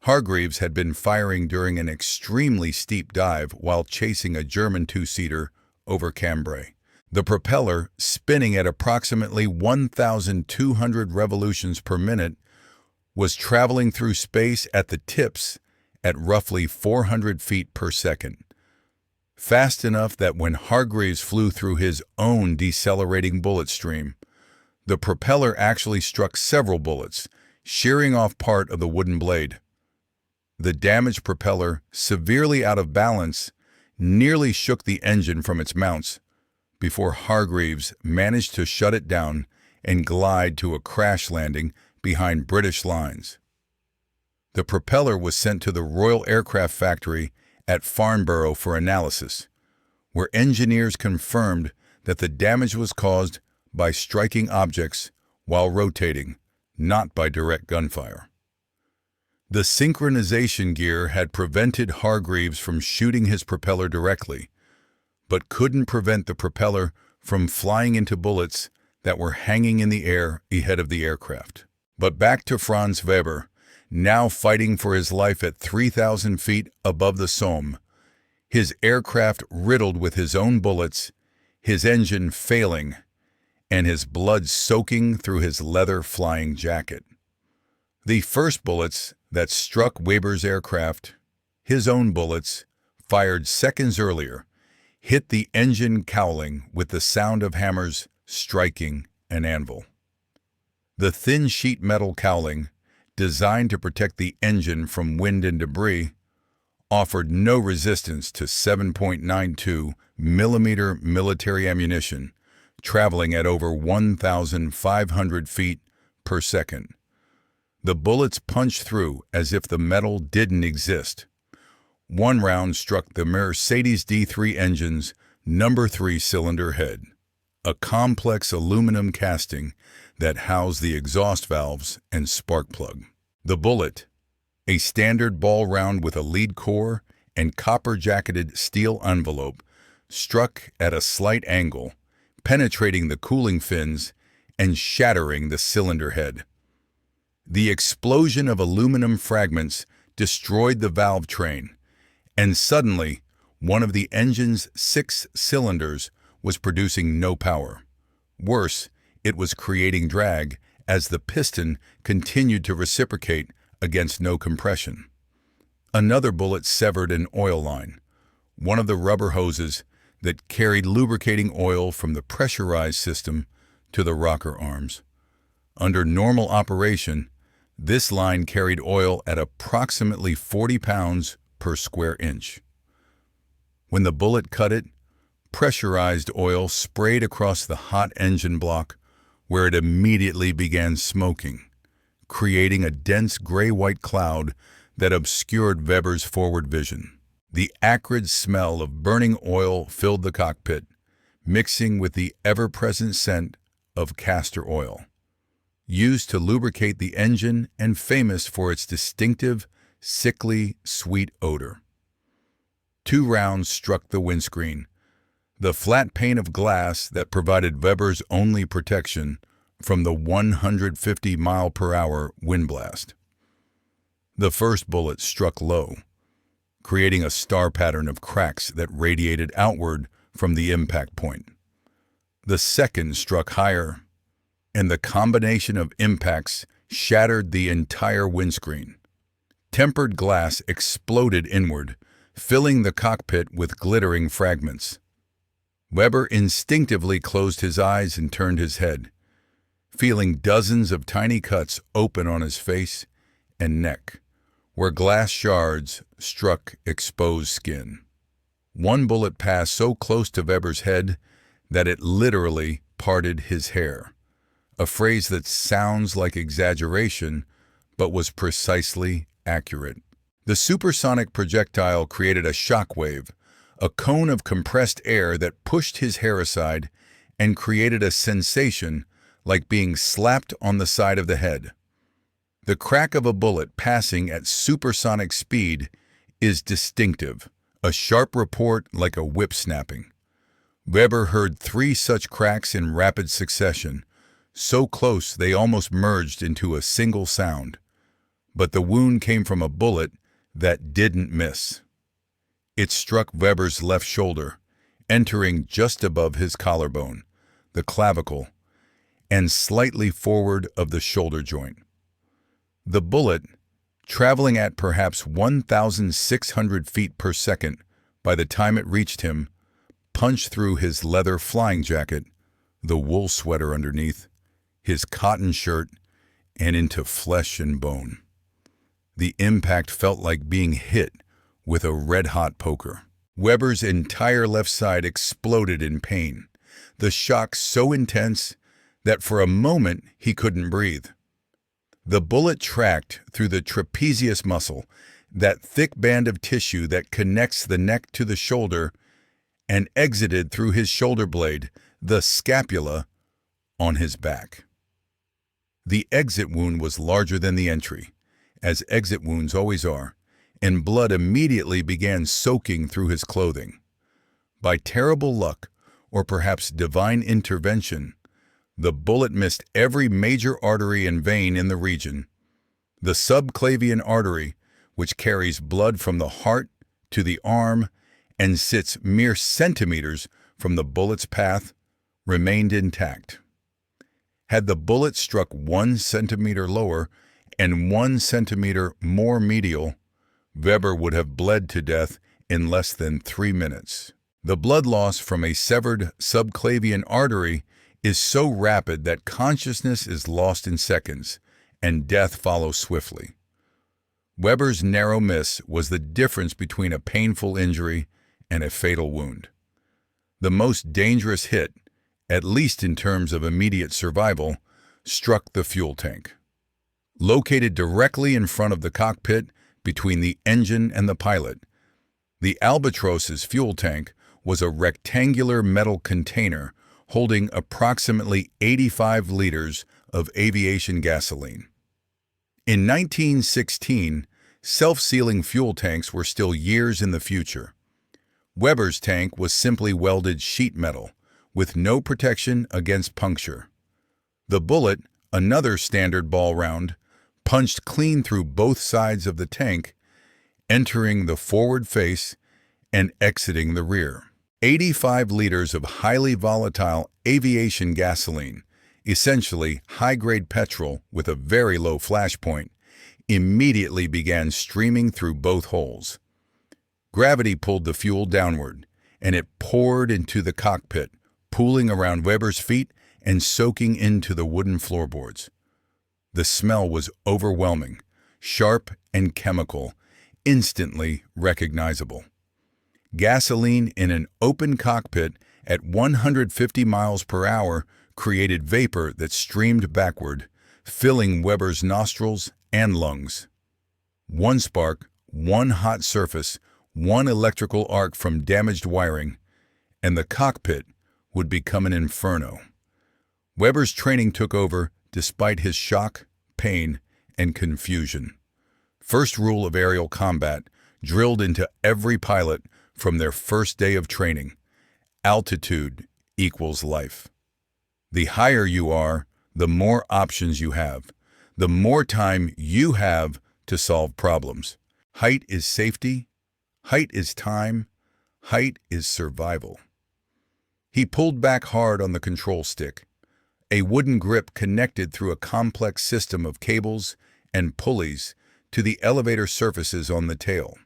Hargreaves had been firing during an extremely steep dive while chasing a German two-seater over Cambrai. The propeller, spinning at approximately 1,200 revolutions per minute, was traveling through space at the tips at roughly 400 feet per second, fast enough that when Hargreaves flew through his own decelerating bullet stream, The propeller actually struck several bullets, shearing off part of the wooden blade. The damaged propeller, severely out of balance, nearly shook the engine from its mounts before Hargreaves managed to shut it down and glide to a crash landing behind British lines. The propeller was sent to the Royal Aircraft Factory at Farnborough for analysis, where engineers confirmed that the damage was caused by striking objects while rotating, not by direct gunfire. The synchronization gear had prevented Hargreaves from shooting his propeller directly, but couldn't prevent the propeller from flying into bullets that were hanging in the air ahead of the aircraft. But back to Franz Weber, now fighting for his life at 3,000 feet above the Somme, his aircraft riddled with his own bullets, his engine failing, and his blood soaking through his leather flying jacket. The first bullets that struck Weber's aircraft, his own bullets, fired seconds earlier, hit the engine cowling with the sound of hammers striking an anvil. The thin sheet metal cowling, designed to protect the engine from wind and debris, offered no resistance to 7.92 millimeter military ammunition, traveling at over 1,500 feet per second. The bullets punched through as if the metal didn't exist. One round struck the Mercedes D3 engine's number 3 cylinder head, a complex aluminum casting that housed the exhaust valves and spark plug. The bullet, a standard ball round with a lead core and copper-jacketed steel envelope, struck at a slight angle, penetrating the cooling fins and shattering the cylinder head. The explosion of aluminum fragments destroyed the valve train, and suddenly, one of the engine's 6 cylinders was producing no power. Worse, it was creating drag as the piston continued to reciprocate against no compression. Another bullet severed an oil line, one of the rubber hoses that carried lubricating oil from the pressurized system to the rocker arms. Under normal operation, this line carried oil at approximately 40 pounds per square inch. When the bullet cut it, pressurized oil sprayed across the hot engine block, where it immediately began smoking, creating a dense gray-white cloud that obscured Weber's forward vision. The acrid smell of burning oil filled the cockpit, mixing with the ever-present scent of castor oil, used to lubricate the engine and famous for its distinctive, sickly, sweet odor. 2 rounds struck the windscreen, the flat pane of glass that provided Weber's only protection from the 150-mile-per-hour wind blast. The first bullet struck low, creating a star pattern of cracks that radiated outward from the impact point. The second struck higher, and the combination of impacts shattered the entire windscreen. Tempered glass exploded inward, filling the cockpit with glittering fragments. Weber instinctively closed his eyes and turned his head, feeling dozens of tiny cuts open on his face and neck, where glass shards struck exposed skin. One bullet passed so close to Weber's head that it literally parted his hair, a phrase that sounds like exaggeration but was precisely accurate. The supersonic projectile created a shockwave, a cone of compressed air that pushed his hair aside and created a sensation like being slapped on the side of the head. The crack of a bullet passing at supersonic speed is distinctive, a sharp report like a whip snapping. Weber heard 3 such cracks in rapid succession, so close they almost merged into a single sound. But the wound came from a bullet that didn't miss. It struck Weber's left shoulder, entering just above his collarbone, the clavicle, and slightly forward of the shoulder joint. The bullet, traveling at perhaps 1,600 feet per second by the time it reached him, punched through his leather flying jacket, the wool sweater underneath, his cotton shirt, and into flesh and bone. The impact felt like being hit with a red-hot poker. Weber's entire left side exploded in pain, the shock so intense that for a moment he couldn't breathe. The bullet tracked through the trapezius muscle, that thick band of tissue that connects the neck to the shoulder, and exited through his shoulder blade, the scapula, on his back. The exit wound was larger than the entry, as exit wounds always are, and blood immediately began soaking through his clothing. By terrible luck, or perhaps divine intervention, the bullet missed every major artery and vein in the region. The subclavian artery, which carries blood from the heart to the arm and sits mere centimeters from the bullet's path, remained intact. Had the bullet struck 1 centimeter lower and 1 centimeter more medial, Weber would have bled to death in less than 3 minutes. The blood loss from a severed subclavian artery is so rapid that consciousness is lost in seconds, and death follows swiftly. Weber's narrow miss was the difference between a painful injury and a fatal wound. The most dangerous hit, at least in terms of immediate survival, struck the fuel tank. Located directly in front of the cockpit, between the engine and the pilot, the Albatros's fuel tank was a rectangular metal container holding approximately 85 liters of aviation gasoline. In 1916, self-sealing fuel tanks were still years in the future. Weber's tank was simply welded sheet metal, with no protection against puncture. The bullet, another standard ball round, punched clean through both sides of the tank, entering the forward face and exiting the rear. 85 liters of highly volatile aviation gasoline, essentially high-grade petrol with a very low flash point, immediately began streaming through both holes. Gravity pulled the fuel downward, and it poured into the cockpit, pooling around Weber's feet and soaking into the wooden floorboards. The smell was overwhelming, sharp and chemical, instantly recognizable. Gasoline in an open cockpit at 150 miles per hour created vapor that streamed backward, filling Weber's nostrils and lungs. One spark, one hot surface, one electrical arc from damaged wiring, and the cockpit would become an inferno. Weber's training took over despite his shock, pain, and confusion. First rule of aerial combat, drilled into every pilot from their first day of training: altitude equals life. The higher you are, the more options you have, the more time you have to solve problems. Height is safety, height is time, height is survival. He pulled back hard on the control stick. A wooden grip connected through a complex system of cables and pulleys to the elevator surfaces on the tail.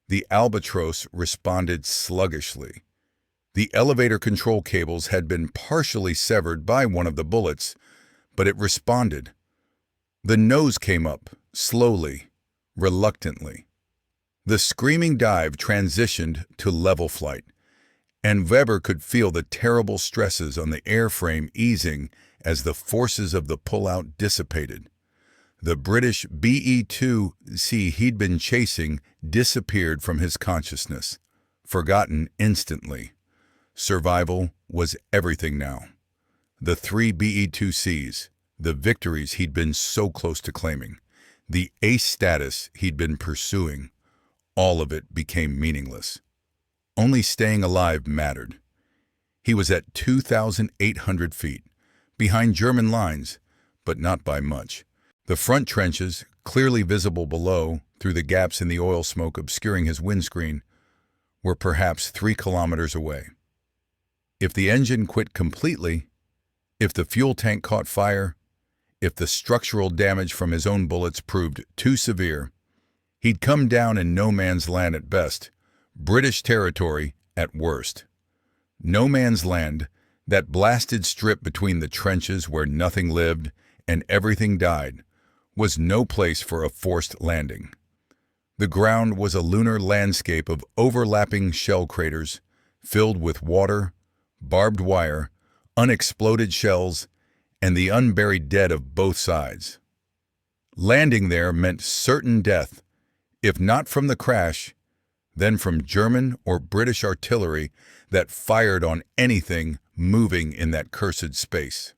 The Albatros responded sluggishly. The elevator control cables had been partially severed by one of the bullets, but it responded. The nose came up, slowly, reluctantly. The screaming dive transitioned to level flight, and Weber could feel the terrible stresses on the airframe easing as the forces of the pullout dissipated. The British BE-2C he'd been chasing disappeared from his consciousness, forgotten instantly. Survival was everything now. The 3 BE-2Cs, the victories he'd been so close to claiming, the ace status he'd been pursuing, all of it became meaningless. Only staying alive mattered. He was at 2,800 feet, behind German lines, but not by much. The front trenches, clearly visible below through the gaps in the oil smoke obscuring his windscreen, were perhaps 3 kilometers away. If the engine quit completely, if the fuel tank caught fire, if the structural damage from his own bullets proved too severe, he'd come down in no man's land at best, British territory at worst. No man's land, That blasted strip between the trenches where nothing lived and everything died was no place for a forced landing. The ground was a lunar landscape of overlapping shell craters filled with water, barbed wire, unexploded shells, and the unburied dead of both sides. Landing there meant certain death, if not from the crash, then from German or British artillery that fired on anything moving in that cursed space.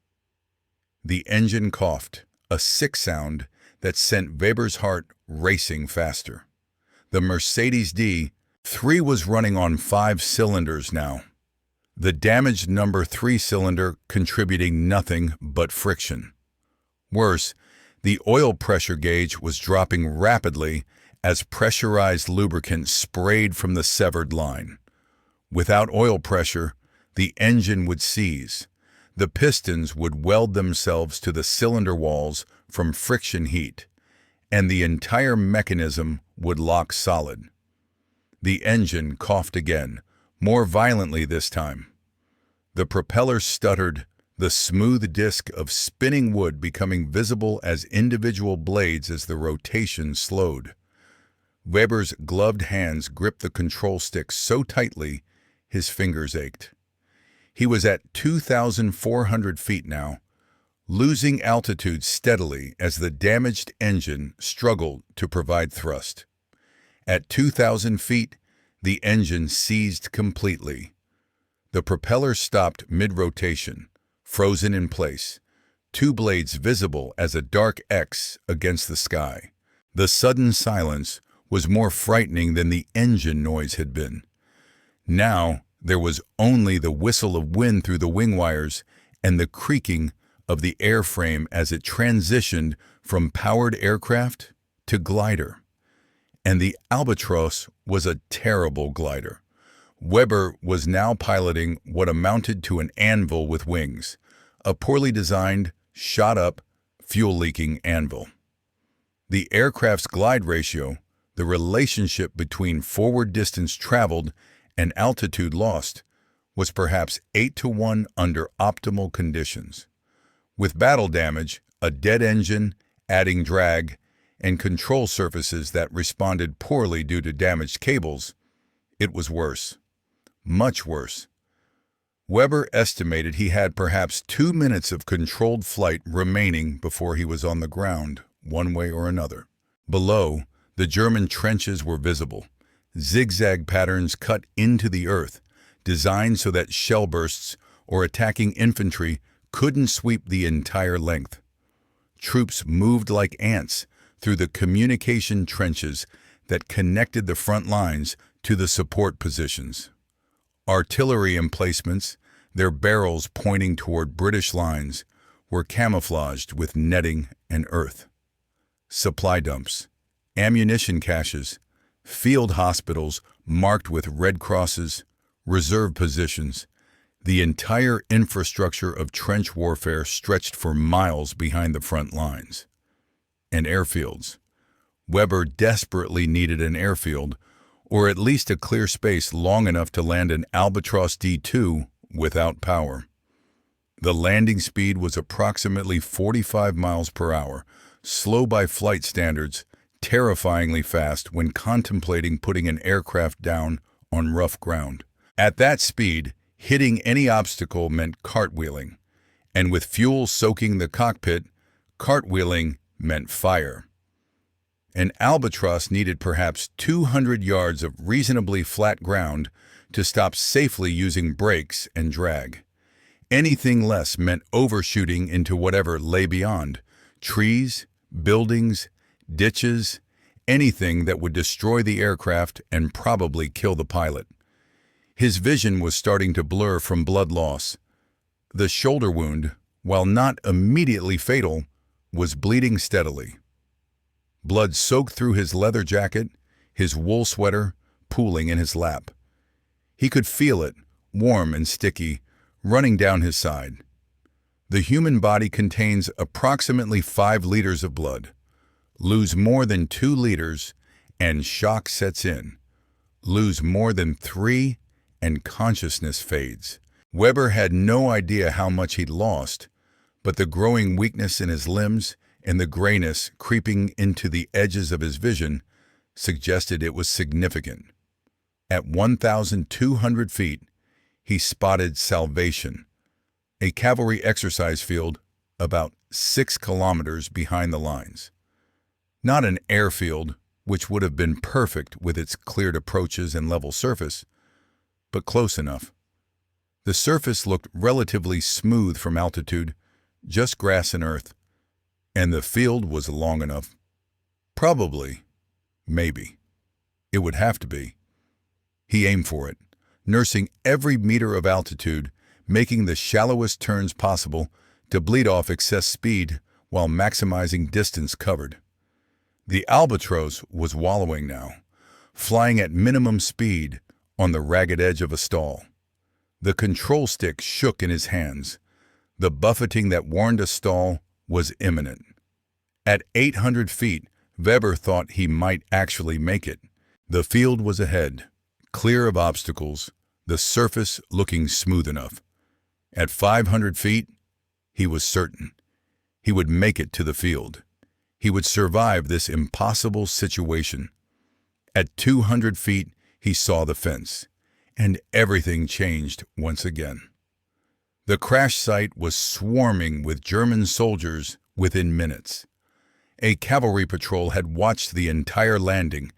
The engine coughed, a sick sound that sent Weber's heart racing faster. The Mercedes D3 was running on 5 cylinders now, the damaged number 3 cylinder contributing nothing but friction. Worse, the oil pressure gauge was dropping rapidly as pressurized lubricant sprayed from the severed line. Without oil pressure, the engine would seize. The pistons would weld themselves to the cylinder walls from friction heat, and the entire mechanism would lock solid. The engine coughed again, more violently this time. The propeller stuttered, the smooth disc of spinning wood becoming visible as individual blades as the rotation slowed. Weber's gloved hands gripped the control stick so tightly his fingers ached. He was at 2,400 feet now, losing altitude steadily as the damaged engine struggled to provide thrust. At 2,000 feet, the engine seized completely. The propeller stopped mid-rotation, frozen in place, 2 blades visible as a dark X against the sky. The sudden silence was more frightening than the engine noise had been. Now there was only the whistle of wind through the wing wires and the creaking of the airframe as it transitioned from powered aircraft to glider. And the Albatros was a terrible glider. Weber was now piloting what amounted to an anvil with wings, a poorly designed, shot-up, fuel-leaking anvil. The aircraft's glide ratio, the relationship between forward distance traveled and altitude lost, was perhaps 8-to-1 under optimal conditions. With battle damage, a dead engine, adding drag, and control surfaces that responded poorly due to damaged cables, it was worse. Much worse. Weber estimated he had perhaps 2 minutes of controlled flight remaining before he was on the ground, one way or another. Below, the German trenches were visible, zigzag patterns cut into the earth, designed so that shell bursts or attacking infantry couldn't sweep the entire length. Troops moved like ants through the communication trenches that connected the front lines to the support positions. Artillery emplacements, their barrels pointing toward British lines, were camouflaged with netting and earth. Supply dumps, ammunition caches, field hospitals marked with red crosses, reserve positions, the entire infrastructure of trench warfare stretched for miles behind the front lines. And airfields. Weber desperately needed an airfield, or at least a clear space long enough to land an Albatros D2 without power. The landing speed was approximately 45 miles per hour, slow by flight standards, terrifyingly fast when contemplating putting an aircraft down on rough ground. At that speed, hitting any obstacle meant cartwheeling, and with fuel soaking the cockpit, cartwheeling meant fire. An Albatros needed perhaps 200 yards of reasonably flat ground to stop safely using brakes and drag. Anything less meant overshooting into whatever lay beyond, trees, buildings, ditches, anything that would destroy the aircraft and probably kill the pilot. His vision was starting to blur from blood loss. The shoulder wound, while not immediately fatal, was bleeding steadily. Blood soaked through his leather jacket, his wool sweater pooling in his lap. He could feel it, warm and sticky, running down his side. The human body contains approximately 5 liters of blood. Lose more than 2 liters, and shock sets in. Lose more than 3, and consciousness fades. Weber had no idea how much he'd lost, but the growing weakness in his limbs and the grayness creeping into the edges of his vision suggested it was significant. At 1,200 feet, he spotted Salvation, a cavalry exercise field about 6 kilometers behind the lines. Not an airfield, which would have been perfect with its cleared approaches and level surface, but close enough. The surface looked relatively smooth from altitude, just grass and earth, and the field was long enough. Probably, maybe, it would have to be. He aimed for it, nursing every meter of altitude, making the shallowest turns possible to bleed off excess speed while maximizing distance covered. The Albatros was wallowing now, flying at minimum speed on the ragged edge of a stall. The control stick shook in his hands. The buffeting that warned a stall was imminent. At 800 feet, Weber thought he might actually make it. The field was ahead, clear of obstacles, the surface looking smooth enough. At 500 feet, he was certain. He would make it to the field. He would survive this impossible situation. At 200 feet, he saw the fence, and everything changed once again. The crash site was swarming with German soldiers within minutes. A cavalry patrol had watched the entire landing,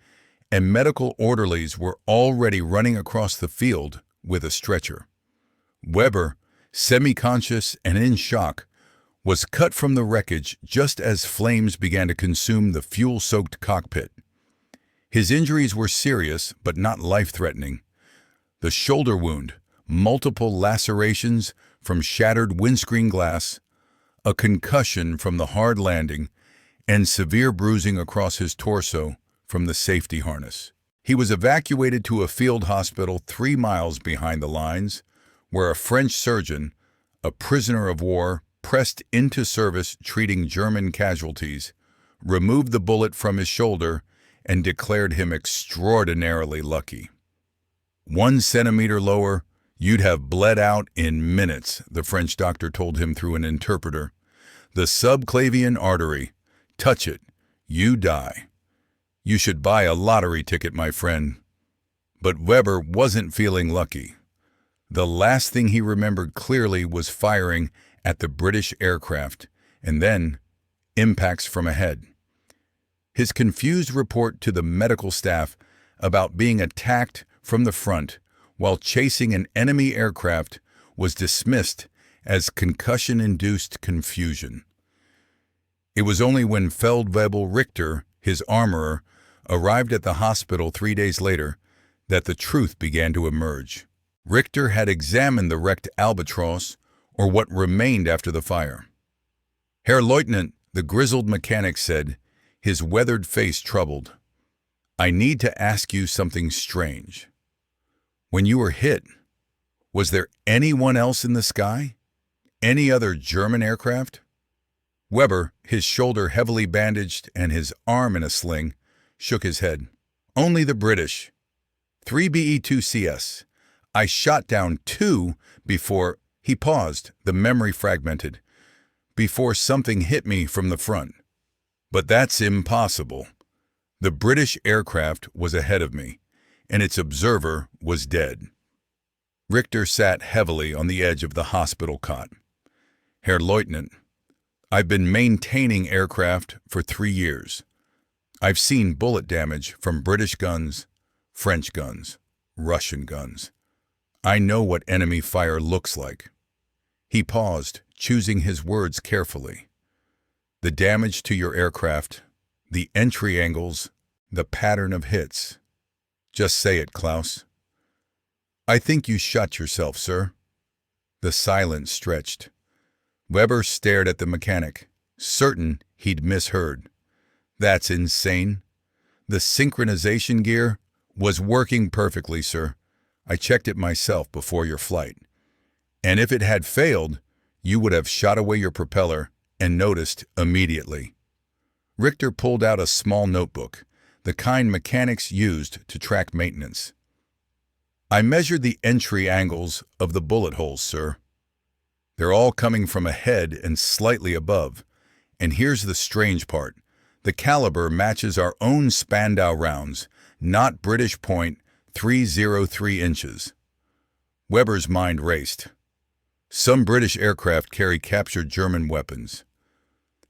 and medical orderlies were already running across the field with a stretcher. Weber, semi-conscious and in shock, was cut from the wreckage just as flames began to consume the fuel-soaked cockpit. His injuries were serious but not life-threatening. The shoulder wound, multiple lacerations from shattered windscreen glass, a concussion from the hard landing, and severe bruising across his torso from the safety harness. He was evacuated to a field hospital 3 miles behind the lines, where a French surgeon, a prisoner of war pressed into service treating German casualties, removed the bullet from his shoulder and declared him extraordinarily lucky. 1 centimeter lower, you'd have bled out in minutes, the French doctor told him through an interpreter. The subclavian artery. Touch it, you die. You should buy a lottery ticket, my friend. But Weber wasn't feeling lucky. The last thing he remembered clearly was firing at the British aircraft, and then impacts from ahead. His confused report to the medical staff about being attacked from the front while chasing an enemy aircraft was dismissed as concussion-induced confusion. It was only when Feldwebel Richter, his armorer, arrived at the hospital 3 days later that the truth began to emerge. Richter had examined the wrecked Albatros, or what remained after the fire. Herr Leutnant, the grizzled mechanic said, his weathered face troubled, "I need to ask you something strange. When you were hit, was there anyone else in the sky? Any other German aircraft?" Weber, his shoulder heavily bandaged and his arm in a sling, shook his head. "Only the British. 3 BE-2CS. I shot down 2 before..." He paused, the memory fragmented. "Before something hit me from the front. But that's impossible. The British aircraft was ahead of me, and its observer was dead." Richter sat heavily on the edge of the hospital cot. "Herr Leutnant, I've been maintaining aircraft for 3 years. I've seen bullet damage from British guns, French guns, Russian guns. I know what enemy fire looks like." He paused, choosing his words carefully. "The damage to your aircraft, the entry angles, the pattern of hits. Just say it, Klaus." "I think you shot yourself, sir." The silence stretched. Weber stared at the mechanic, certain he'd misheard. "That's insane. The synchronization gear was working perfectly, sir. I checked it myself before your flight. And if it had failed, you would have shot away your propeller and noticed immediately." Richter pulled out a small notebook, the kind mechanics used to track maintenance. I measured the entry angles of the bullet holes, sir. They're all coming from ahead and slightly above. And here's the strange part. The caliber matches our own Spandau rounds, not British .303 inches. Weber's mind raced. Some British aircraft carry captured German weapons.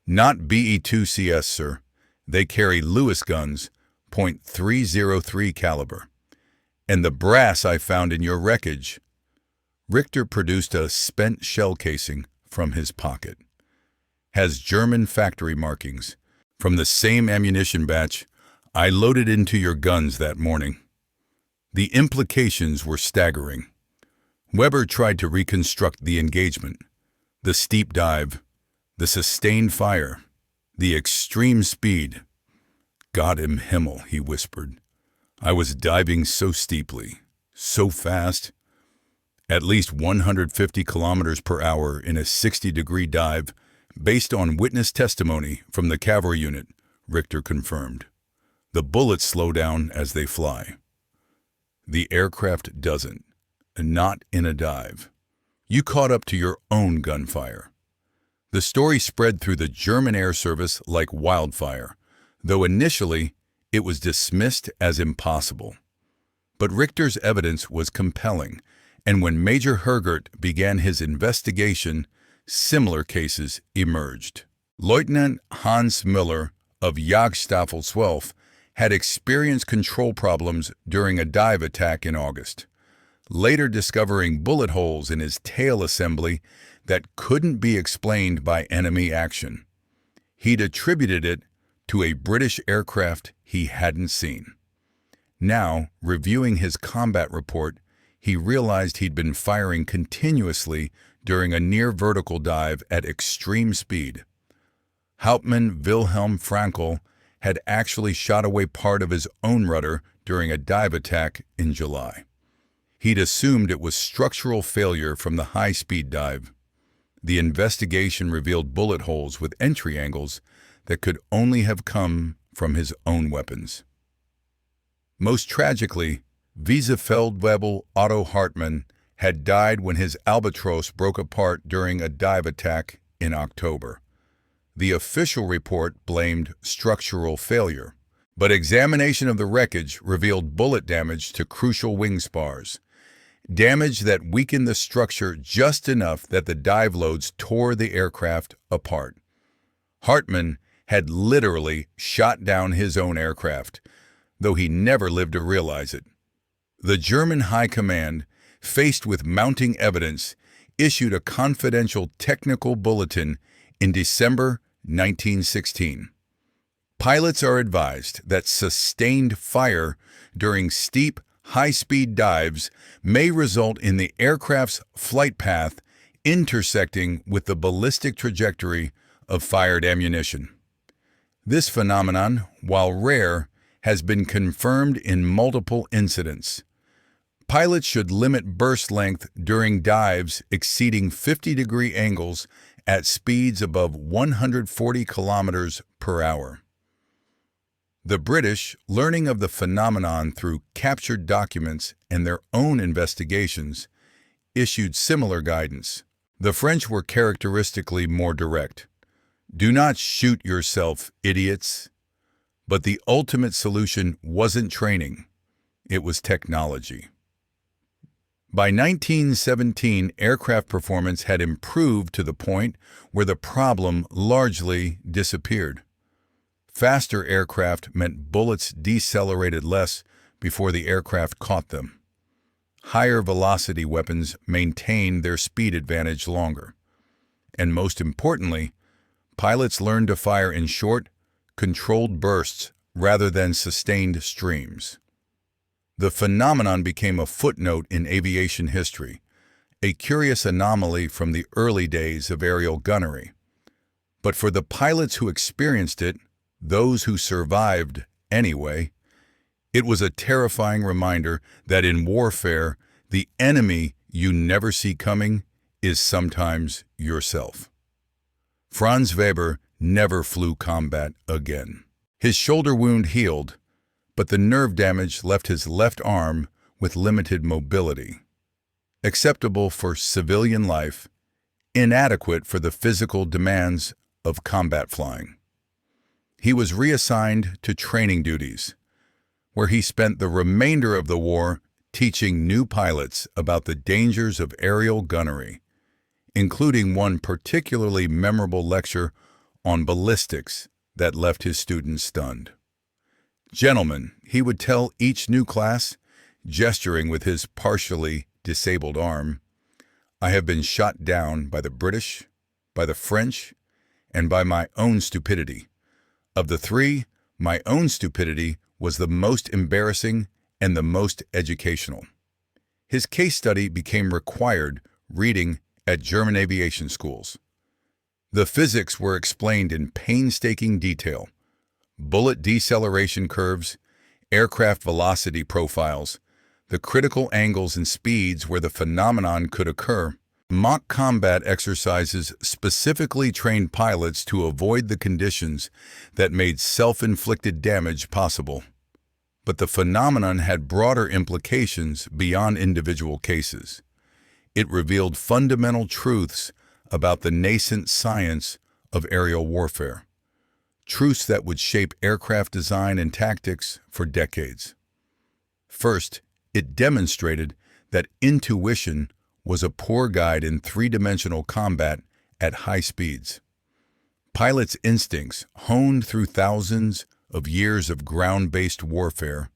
Not BE-2CS, sir. They carry Lewis guns, .303 caliber. And the brass I found in your wreckage. Richter produced a spent shell casing from his pocket. Has German factory markings. From the same ammunition batch I loaded into your guns that morning. The implications were staggering. Weber tried to reconstruct the engagement, the steep dive, the sustained fire, the extreme speed. "Gott im Himmel," he whispered. I was diving so steeply, so fast. At least 150 kilometers per hour in a 60-degree dive, based on witness testimony from the cavalry unit, Richter confirmed. The bullets slow down as they fly. The aircraft doesn't, not in a dive. You caught up to your own gunfire. The story spread through the German air service like wildfire, though initially it was dismissed as impossible. But Richter's evidence was compelling, and when Major Hergert began his investigation, similar cases emerged. Lieutenant Hans Müller of Jagdstaffel 12 had experienced control problems during a dive attack in August, later discovering bullet holes in his tail assembly that couldn't be explained by enemy action. He'd attributed it to a British aircraft he hadn't seen. Now, reviewing his combat report, he realized he'd been firing continuously during a near-vertical dive at extreme speed. Hauptmann Wilhelm Frankel had actually shot away part of his own rudder during a dive attack in July. He'd assumed it was structural failure from the high-speed dive. The investigation revealed bullet holes with entry angles that could only have come from his own weapons. Most tragically, Vizefeldwebel Otto Hartmann had died when his Albatros broke apart during a dive attack in October. The official report blamed structural failure, but examination of the wreckage revealed bullet damage to crucial wing spars, damage that weakened the structure just enough that the dive loads tore the aircraft apart. Hartmann had literally shot down his own aircraft, though he never lived to realize it. The German High Command, faced with mounting evidence, issued a confidential technical bulletin in December 1916. Pilots are advised that sustained fire during steep, high-speed dives may result in the aircraft's flight path intersecting with the ballistic trajectory of fired ammunition. This phenomenon, while rare, has been confirmed in multiple incidents. Pilots should limit burst length during dives exceeding 50-degree angles at speeds above 140 kilometers per hour. The British, learning of the phenomenon through captured documents and their own investigations, issued similar guidance. The French were characteristically more direct. "Do not shoot yourself, idiots." But the ultimate solution wasn't training. It was technology. By 1917, aircraft performance had improved to the point where the problem largely disappeared. Faster aircraft meant bullets decelerated less before the aircraft caught them. Higher velocity weapons maintained their speed advantage longer. And most importantly, pilots learned to fire in short, controlled bursts rather than sustained streams. The phenomenon became a footnote in aviation history, a curious anomaly from the early days of aerial gunnery. But for the pilots who experienced it, those who survived anyway, it was a terrifying reminder that in warfare, the enemy you never see coming is sometimes yourself. Franz Weber never flew combat again. His shoulder wound healed, but the nerve damage left his left arm with limited mobility, acceptable for civilian life, inadequate for the physical demands of combat flying. He was reassigned to training duties, where he spent the remainder of the war teaching new pilots about the dangers of aerial gunnery, including one particularly memorable lecture on ballistics that left his students stunned. "Gentlemen," he would tell each new class, gesturing with his partially disabled arm, "I have been shot down by the British, by the French, and by my own stupidity. Of the three, my own stupidity was the most embarrassing and the most educational." His case study became required reading at German aviation schools. The physics were explained in painstaking detail: bullet deceleration curves, aircraft velocity profiles, the critical angles and speeds where the phenomenon could occur. Mock combat exercises specifically trained pilots to avoid the conditions that made self-inflicted damage possible. But the phenomenon had broader implications beyond individual cases. It revealed fundamental truths about the nascent science of aerial warfare, truths that would shape aircraft design and tactics for decades. First, it demonstrated that intuition was a poor guide in three-dimensional combat at high speeds. Pilots' instincts, honed through thousands of years of ground-based warfare,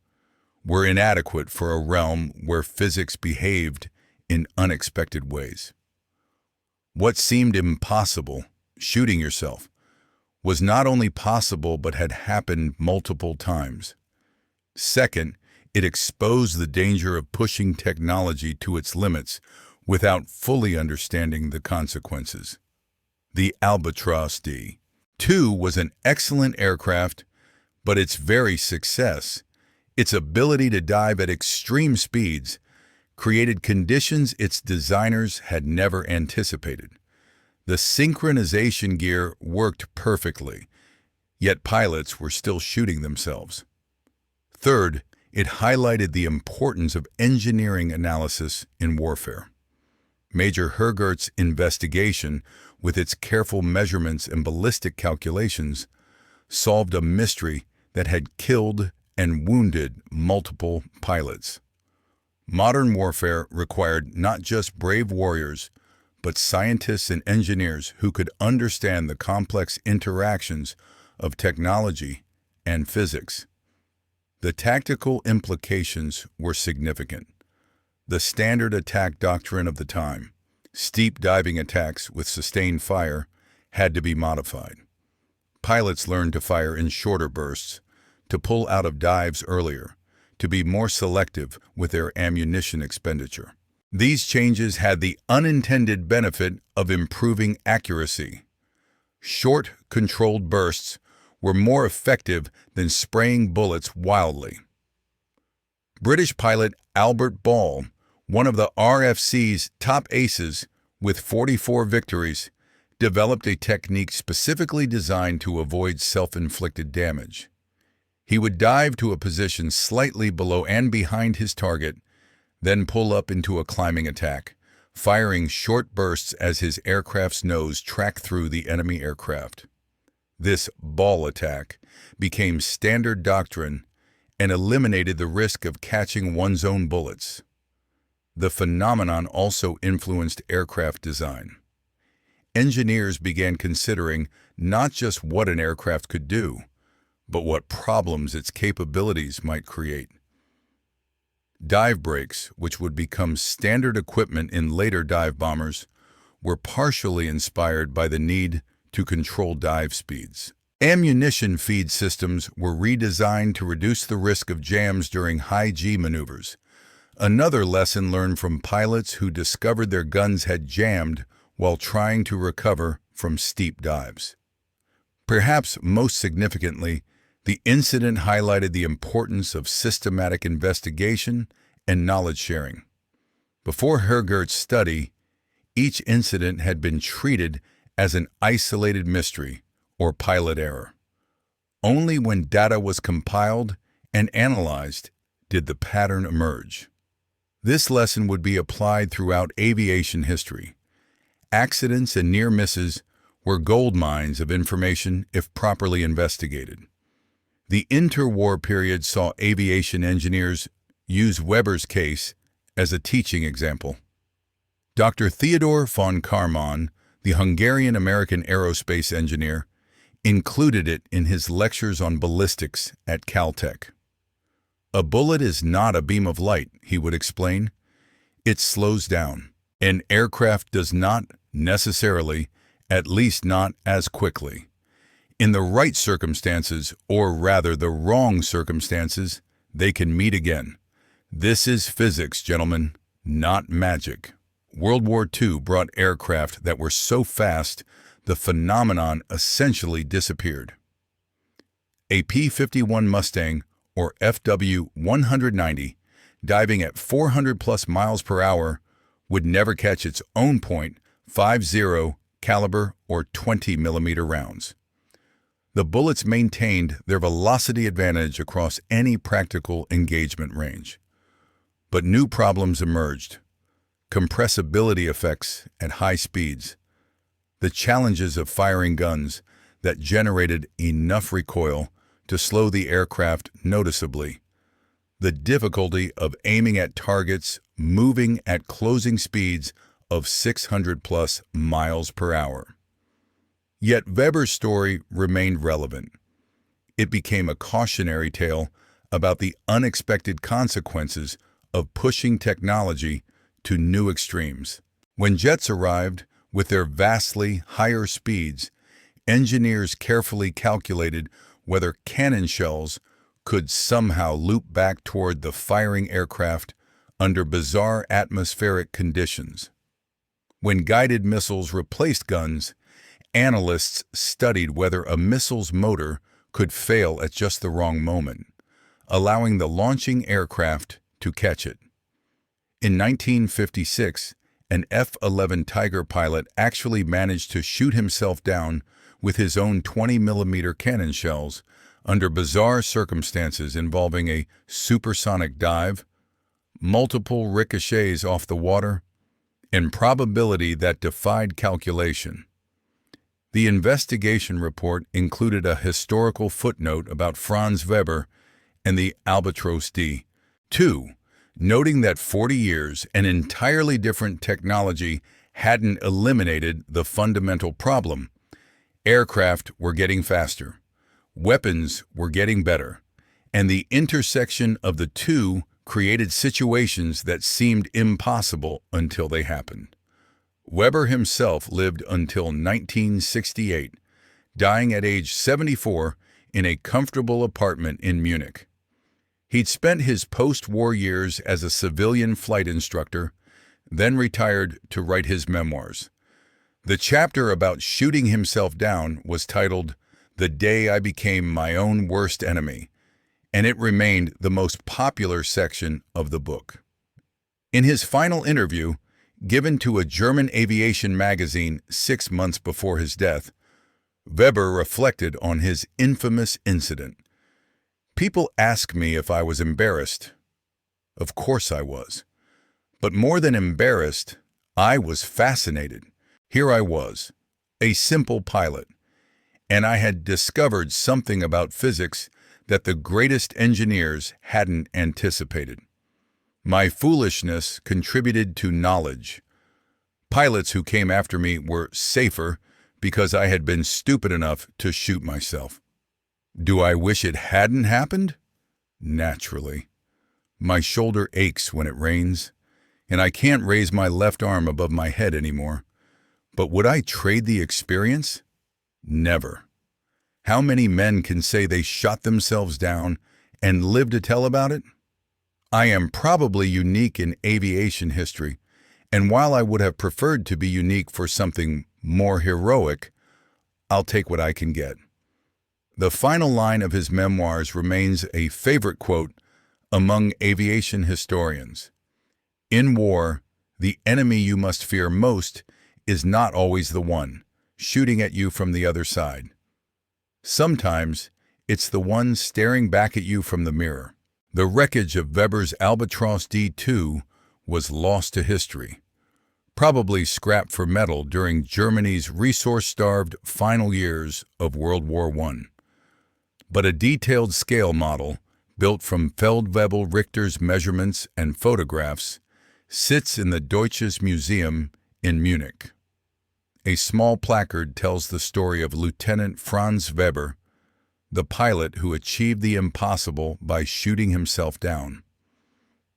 were inadequate for a realm where physics behaved in unexpected ways. What seemed impossible, shooting yourself, was not only possible but had happened multiple times. Second, it exposed the danger of pushing technology to its limits without fully understanding the consequences. The Albatros D-2 was an excellent aircraft, but its very success, its ability to dive at extreme speeds, created conditions its designers had never anticipated. The synchronization gear worked perfectly, yet pilots were still shooting themselves. Third, it highlighted the importance of engineering analysis in warfare. Major Hergert's investigation, with its careful measurements and ballistic calculations, solved a mystery that had killed and wounded multiple pilots. Modern warfare required not just brave warriors, but scientists and engineers who could understand the complex interactions of technology and physics. The tactical implications were significant. The standard attack doctrine of the time, steep diving attacks with sustained fire, had to be modified. Pilots learned to fire in shorter bursts, to pull out of dives earlier, to be more selective with their ammunition expenditure. These changes had the unintended benefit of improving accuracy. Short, controlled bursts were more effective than spraying bullets wildly. British pilot Albert Ball, one of the RFC's top aces with 44 victories, developed a technique specifically designed to avoid self-inflicted damage. He would dive to a position slightly below and behind his target, then pull up into a climbing attack, firing short bursts as his aircraft's nose tracked through the enemy aircraft. This ball attack became standard doctrine and eliminated the risk of catching one's own bullets. The phenomenon also influenced aircraft design. Engineers began considering not just what an aircraft could do, but what problems its capabilities might create. Dive brakes, which would become standard equipment in later dive bombers, were partially inspired by the need to control dive speeds. Ammunition feed systems were redesigned to reduce the risk of jams during high-G maneuvers, another lesson learned from pilots who discovered their guns had jammed while trying to recover from steep dives. Perhaps most significantly, the incident highlighted the importance of systematic investigation and knowledge sharing. Before Hergert's study, each incident had been treated as an isolated mystery or pilot error. Only when data was compiled and analyzed did the pattern emerge. This lesson would be applied throughout aviation history. Accidents and near misses were gold mines of information if properly investigated. The interwar period saw aviation engineers use Weber's case as a teaching example. Dr. Theodor von Kármán, the Hungarian-American aerospace engineer, included it in his lectures on ballistics at Caltech. A bullet is not a beam of light, he would explain. It slows down. An aircraft does not necessarily, at least not as quickly. In the right circumstances, or rather the wrong circumstances, they can meet again. This is physics, gentlemen, not magic. World War II brought aircraft that were so fast, the phenomenon essentially disappeared. A P-51 Mustang, or FW-190, diving at 400+ miles per hour, would never catch its own .50 caliber or 20mm rounds. The bullets maintained their velocity advantage across any practical engagement range. But new problems emerged. Compressibility effects at high speeds, the challenges of firing guns that generated enough recoil to slow the aircraft noticeably, the difficulty of aiming at targets moving at closing speeds of 600+ miles per hour. Yet Weber's story remained relevant. It became a cautionary tale about the unexpected consequences of pushing technology to new extremes. When jets arrived with their vastly higher speeds, engineers carefully calculated whether cannon shells could somehow loop back toward the firing aircraft under bizarre atmospheric conditions. When guided missiles replaced guns, analysts studied whether a missile's motor could fail at just the wrong moment, allowing the launching aircraft to catch it. In 1956, an F-11 Tiger pilot actually managed to shoot himself down with his own 20mm cannon shells under bizarre circumstances involving a supersonic dive, multiple ricochets off the water, and probability that defied calculation. The investigation report included a historical footnote about Franz Weber and the Albatros D-2, noting that 40 years and entirely different technology hadn't eliminated the fundamental problem. Aircraft were getting faster, weapons were getting better, and the intersection of the two created situations that seemed impossible until they happened. Weber himself lived until 1968, dying at age 74 in a comfortable apartment in Munich. He'd spent his post-war years as a civilian flight instructor, then retired to write his memoirs. The chapter about shooting himself down was titled "The Day I Became My Own Worst Enemy," and it remained the most popular section of the book. In his final interview, given to a German aviation magazine 6 months before his death, Weber reflected on his infamous incident. "People ask me if I was embarrassed. Of course I was. But more than embarrassed, I was fascinated. Here I was, a simple pilot, and I had discovered something about physics that the greatest engineers hadn't anticipated. My foolishness contributed to knowledge. Pilots who came after me were safer because I had been stupid enough to shoot myself. Do I wish it hadn't happened? Naturally. My shoulder aches when it rains, and I can't raise my left arm above my head anymore. But would I trade the experience? Never. How many men can say they shot themselves down and live to tell about it? I am probably unique in aviation history, and while I would have preferred to be unique for something more heroic, I'll take what I can get." The final line of his memoirs remains a favorite quote among aviation historians. "In war, the enemy you must fear most is not always the one shooting at you from the other side. Sometimes it's the one staring back at you from the mirror." The wreckage of Weber's Albatros D-2 was lost to history, probably scrapped for metal during Germany's resource-starved final years of World War I. But a detailed scale model, built from Feldwebel Richter's measurements and photographs, sits in the Deutsches Museum in Munich. A small placard tells the story of Lieutenant Franz Weber, the pilot who achieved the impossible by shooting himself down.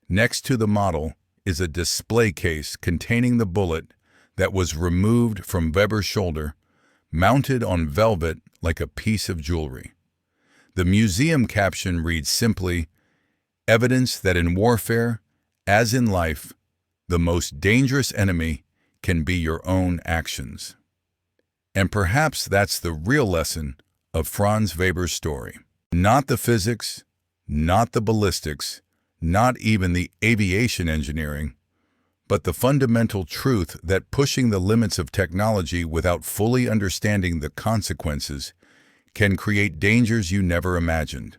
Next to the model is a display case containing the bullet that was removed from Weber's shoulder, mounted on velvet like a piece of jewelry. The museum caption reads simply, "Evidence that in warfare, as in life, the most dangerous enemy can be your own actions." And perhaps that's the real lesson of Franz Weber's story. Not the physics, not the ballistics, not even the aviation engineering, but the fundamental truth that pushing the limits of technology without fully understanding the consequences can create dangers you never imagined.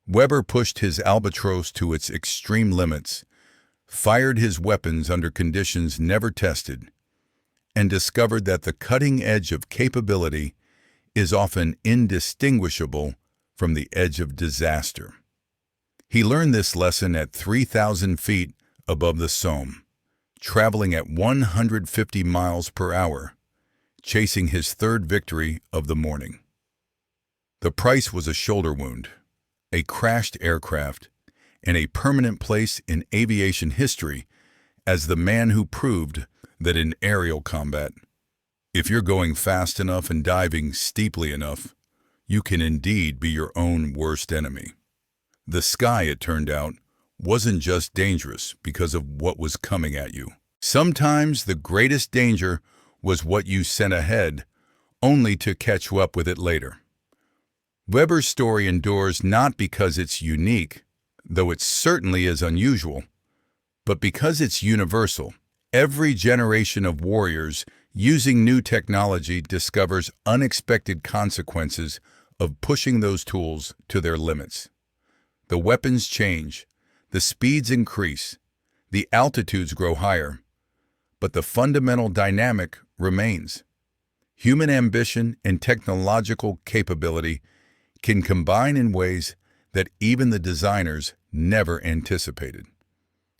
Weber pushed his Albatros to its extreme limits, fired his weapons under conditions never tested, and discovered that the cutting edge of capability is often indistinguishable from the edge of disaster. He learned this lesson at 3,000 feet above the Somme, traveling at 150 miles per hour, chasing his third victory of the morning. The price was a shoulder wound, a crashed aircraft, and a permanent place in aviation history as the man who proved that in aerial combat, if you're going fast enough and diving steeply enough, you can indeed be your own worst enemy. The sky, it turned out, wasn't just dangerous because of what was coming at you. Sometimes the greatest danger was what you sent ahead, only to catch up with it later. Weber's story endures not because it's unique, though it certainly is unusual, but because it's universal. Every generation of warriors using new technology discovers unexpected consequences of pushing those tools to their limits. The weapons change, the speeds increase, the altitudes grow higher, but the fundamental dynamic remains. Human ambition and technological capability can combine in ways that even the designers never anticipated.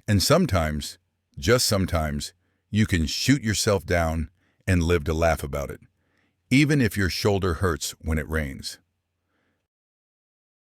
And sometimes, just sometimes, you can shoot yourself down and live to laugh about it, even if your shoulder hurts when it rains.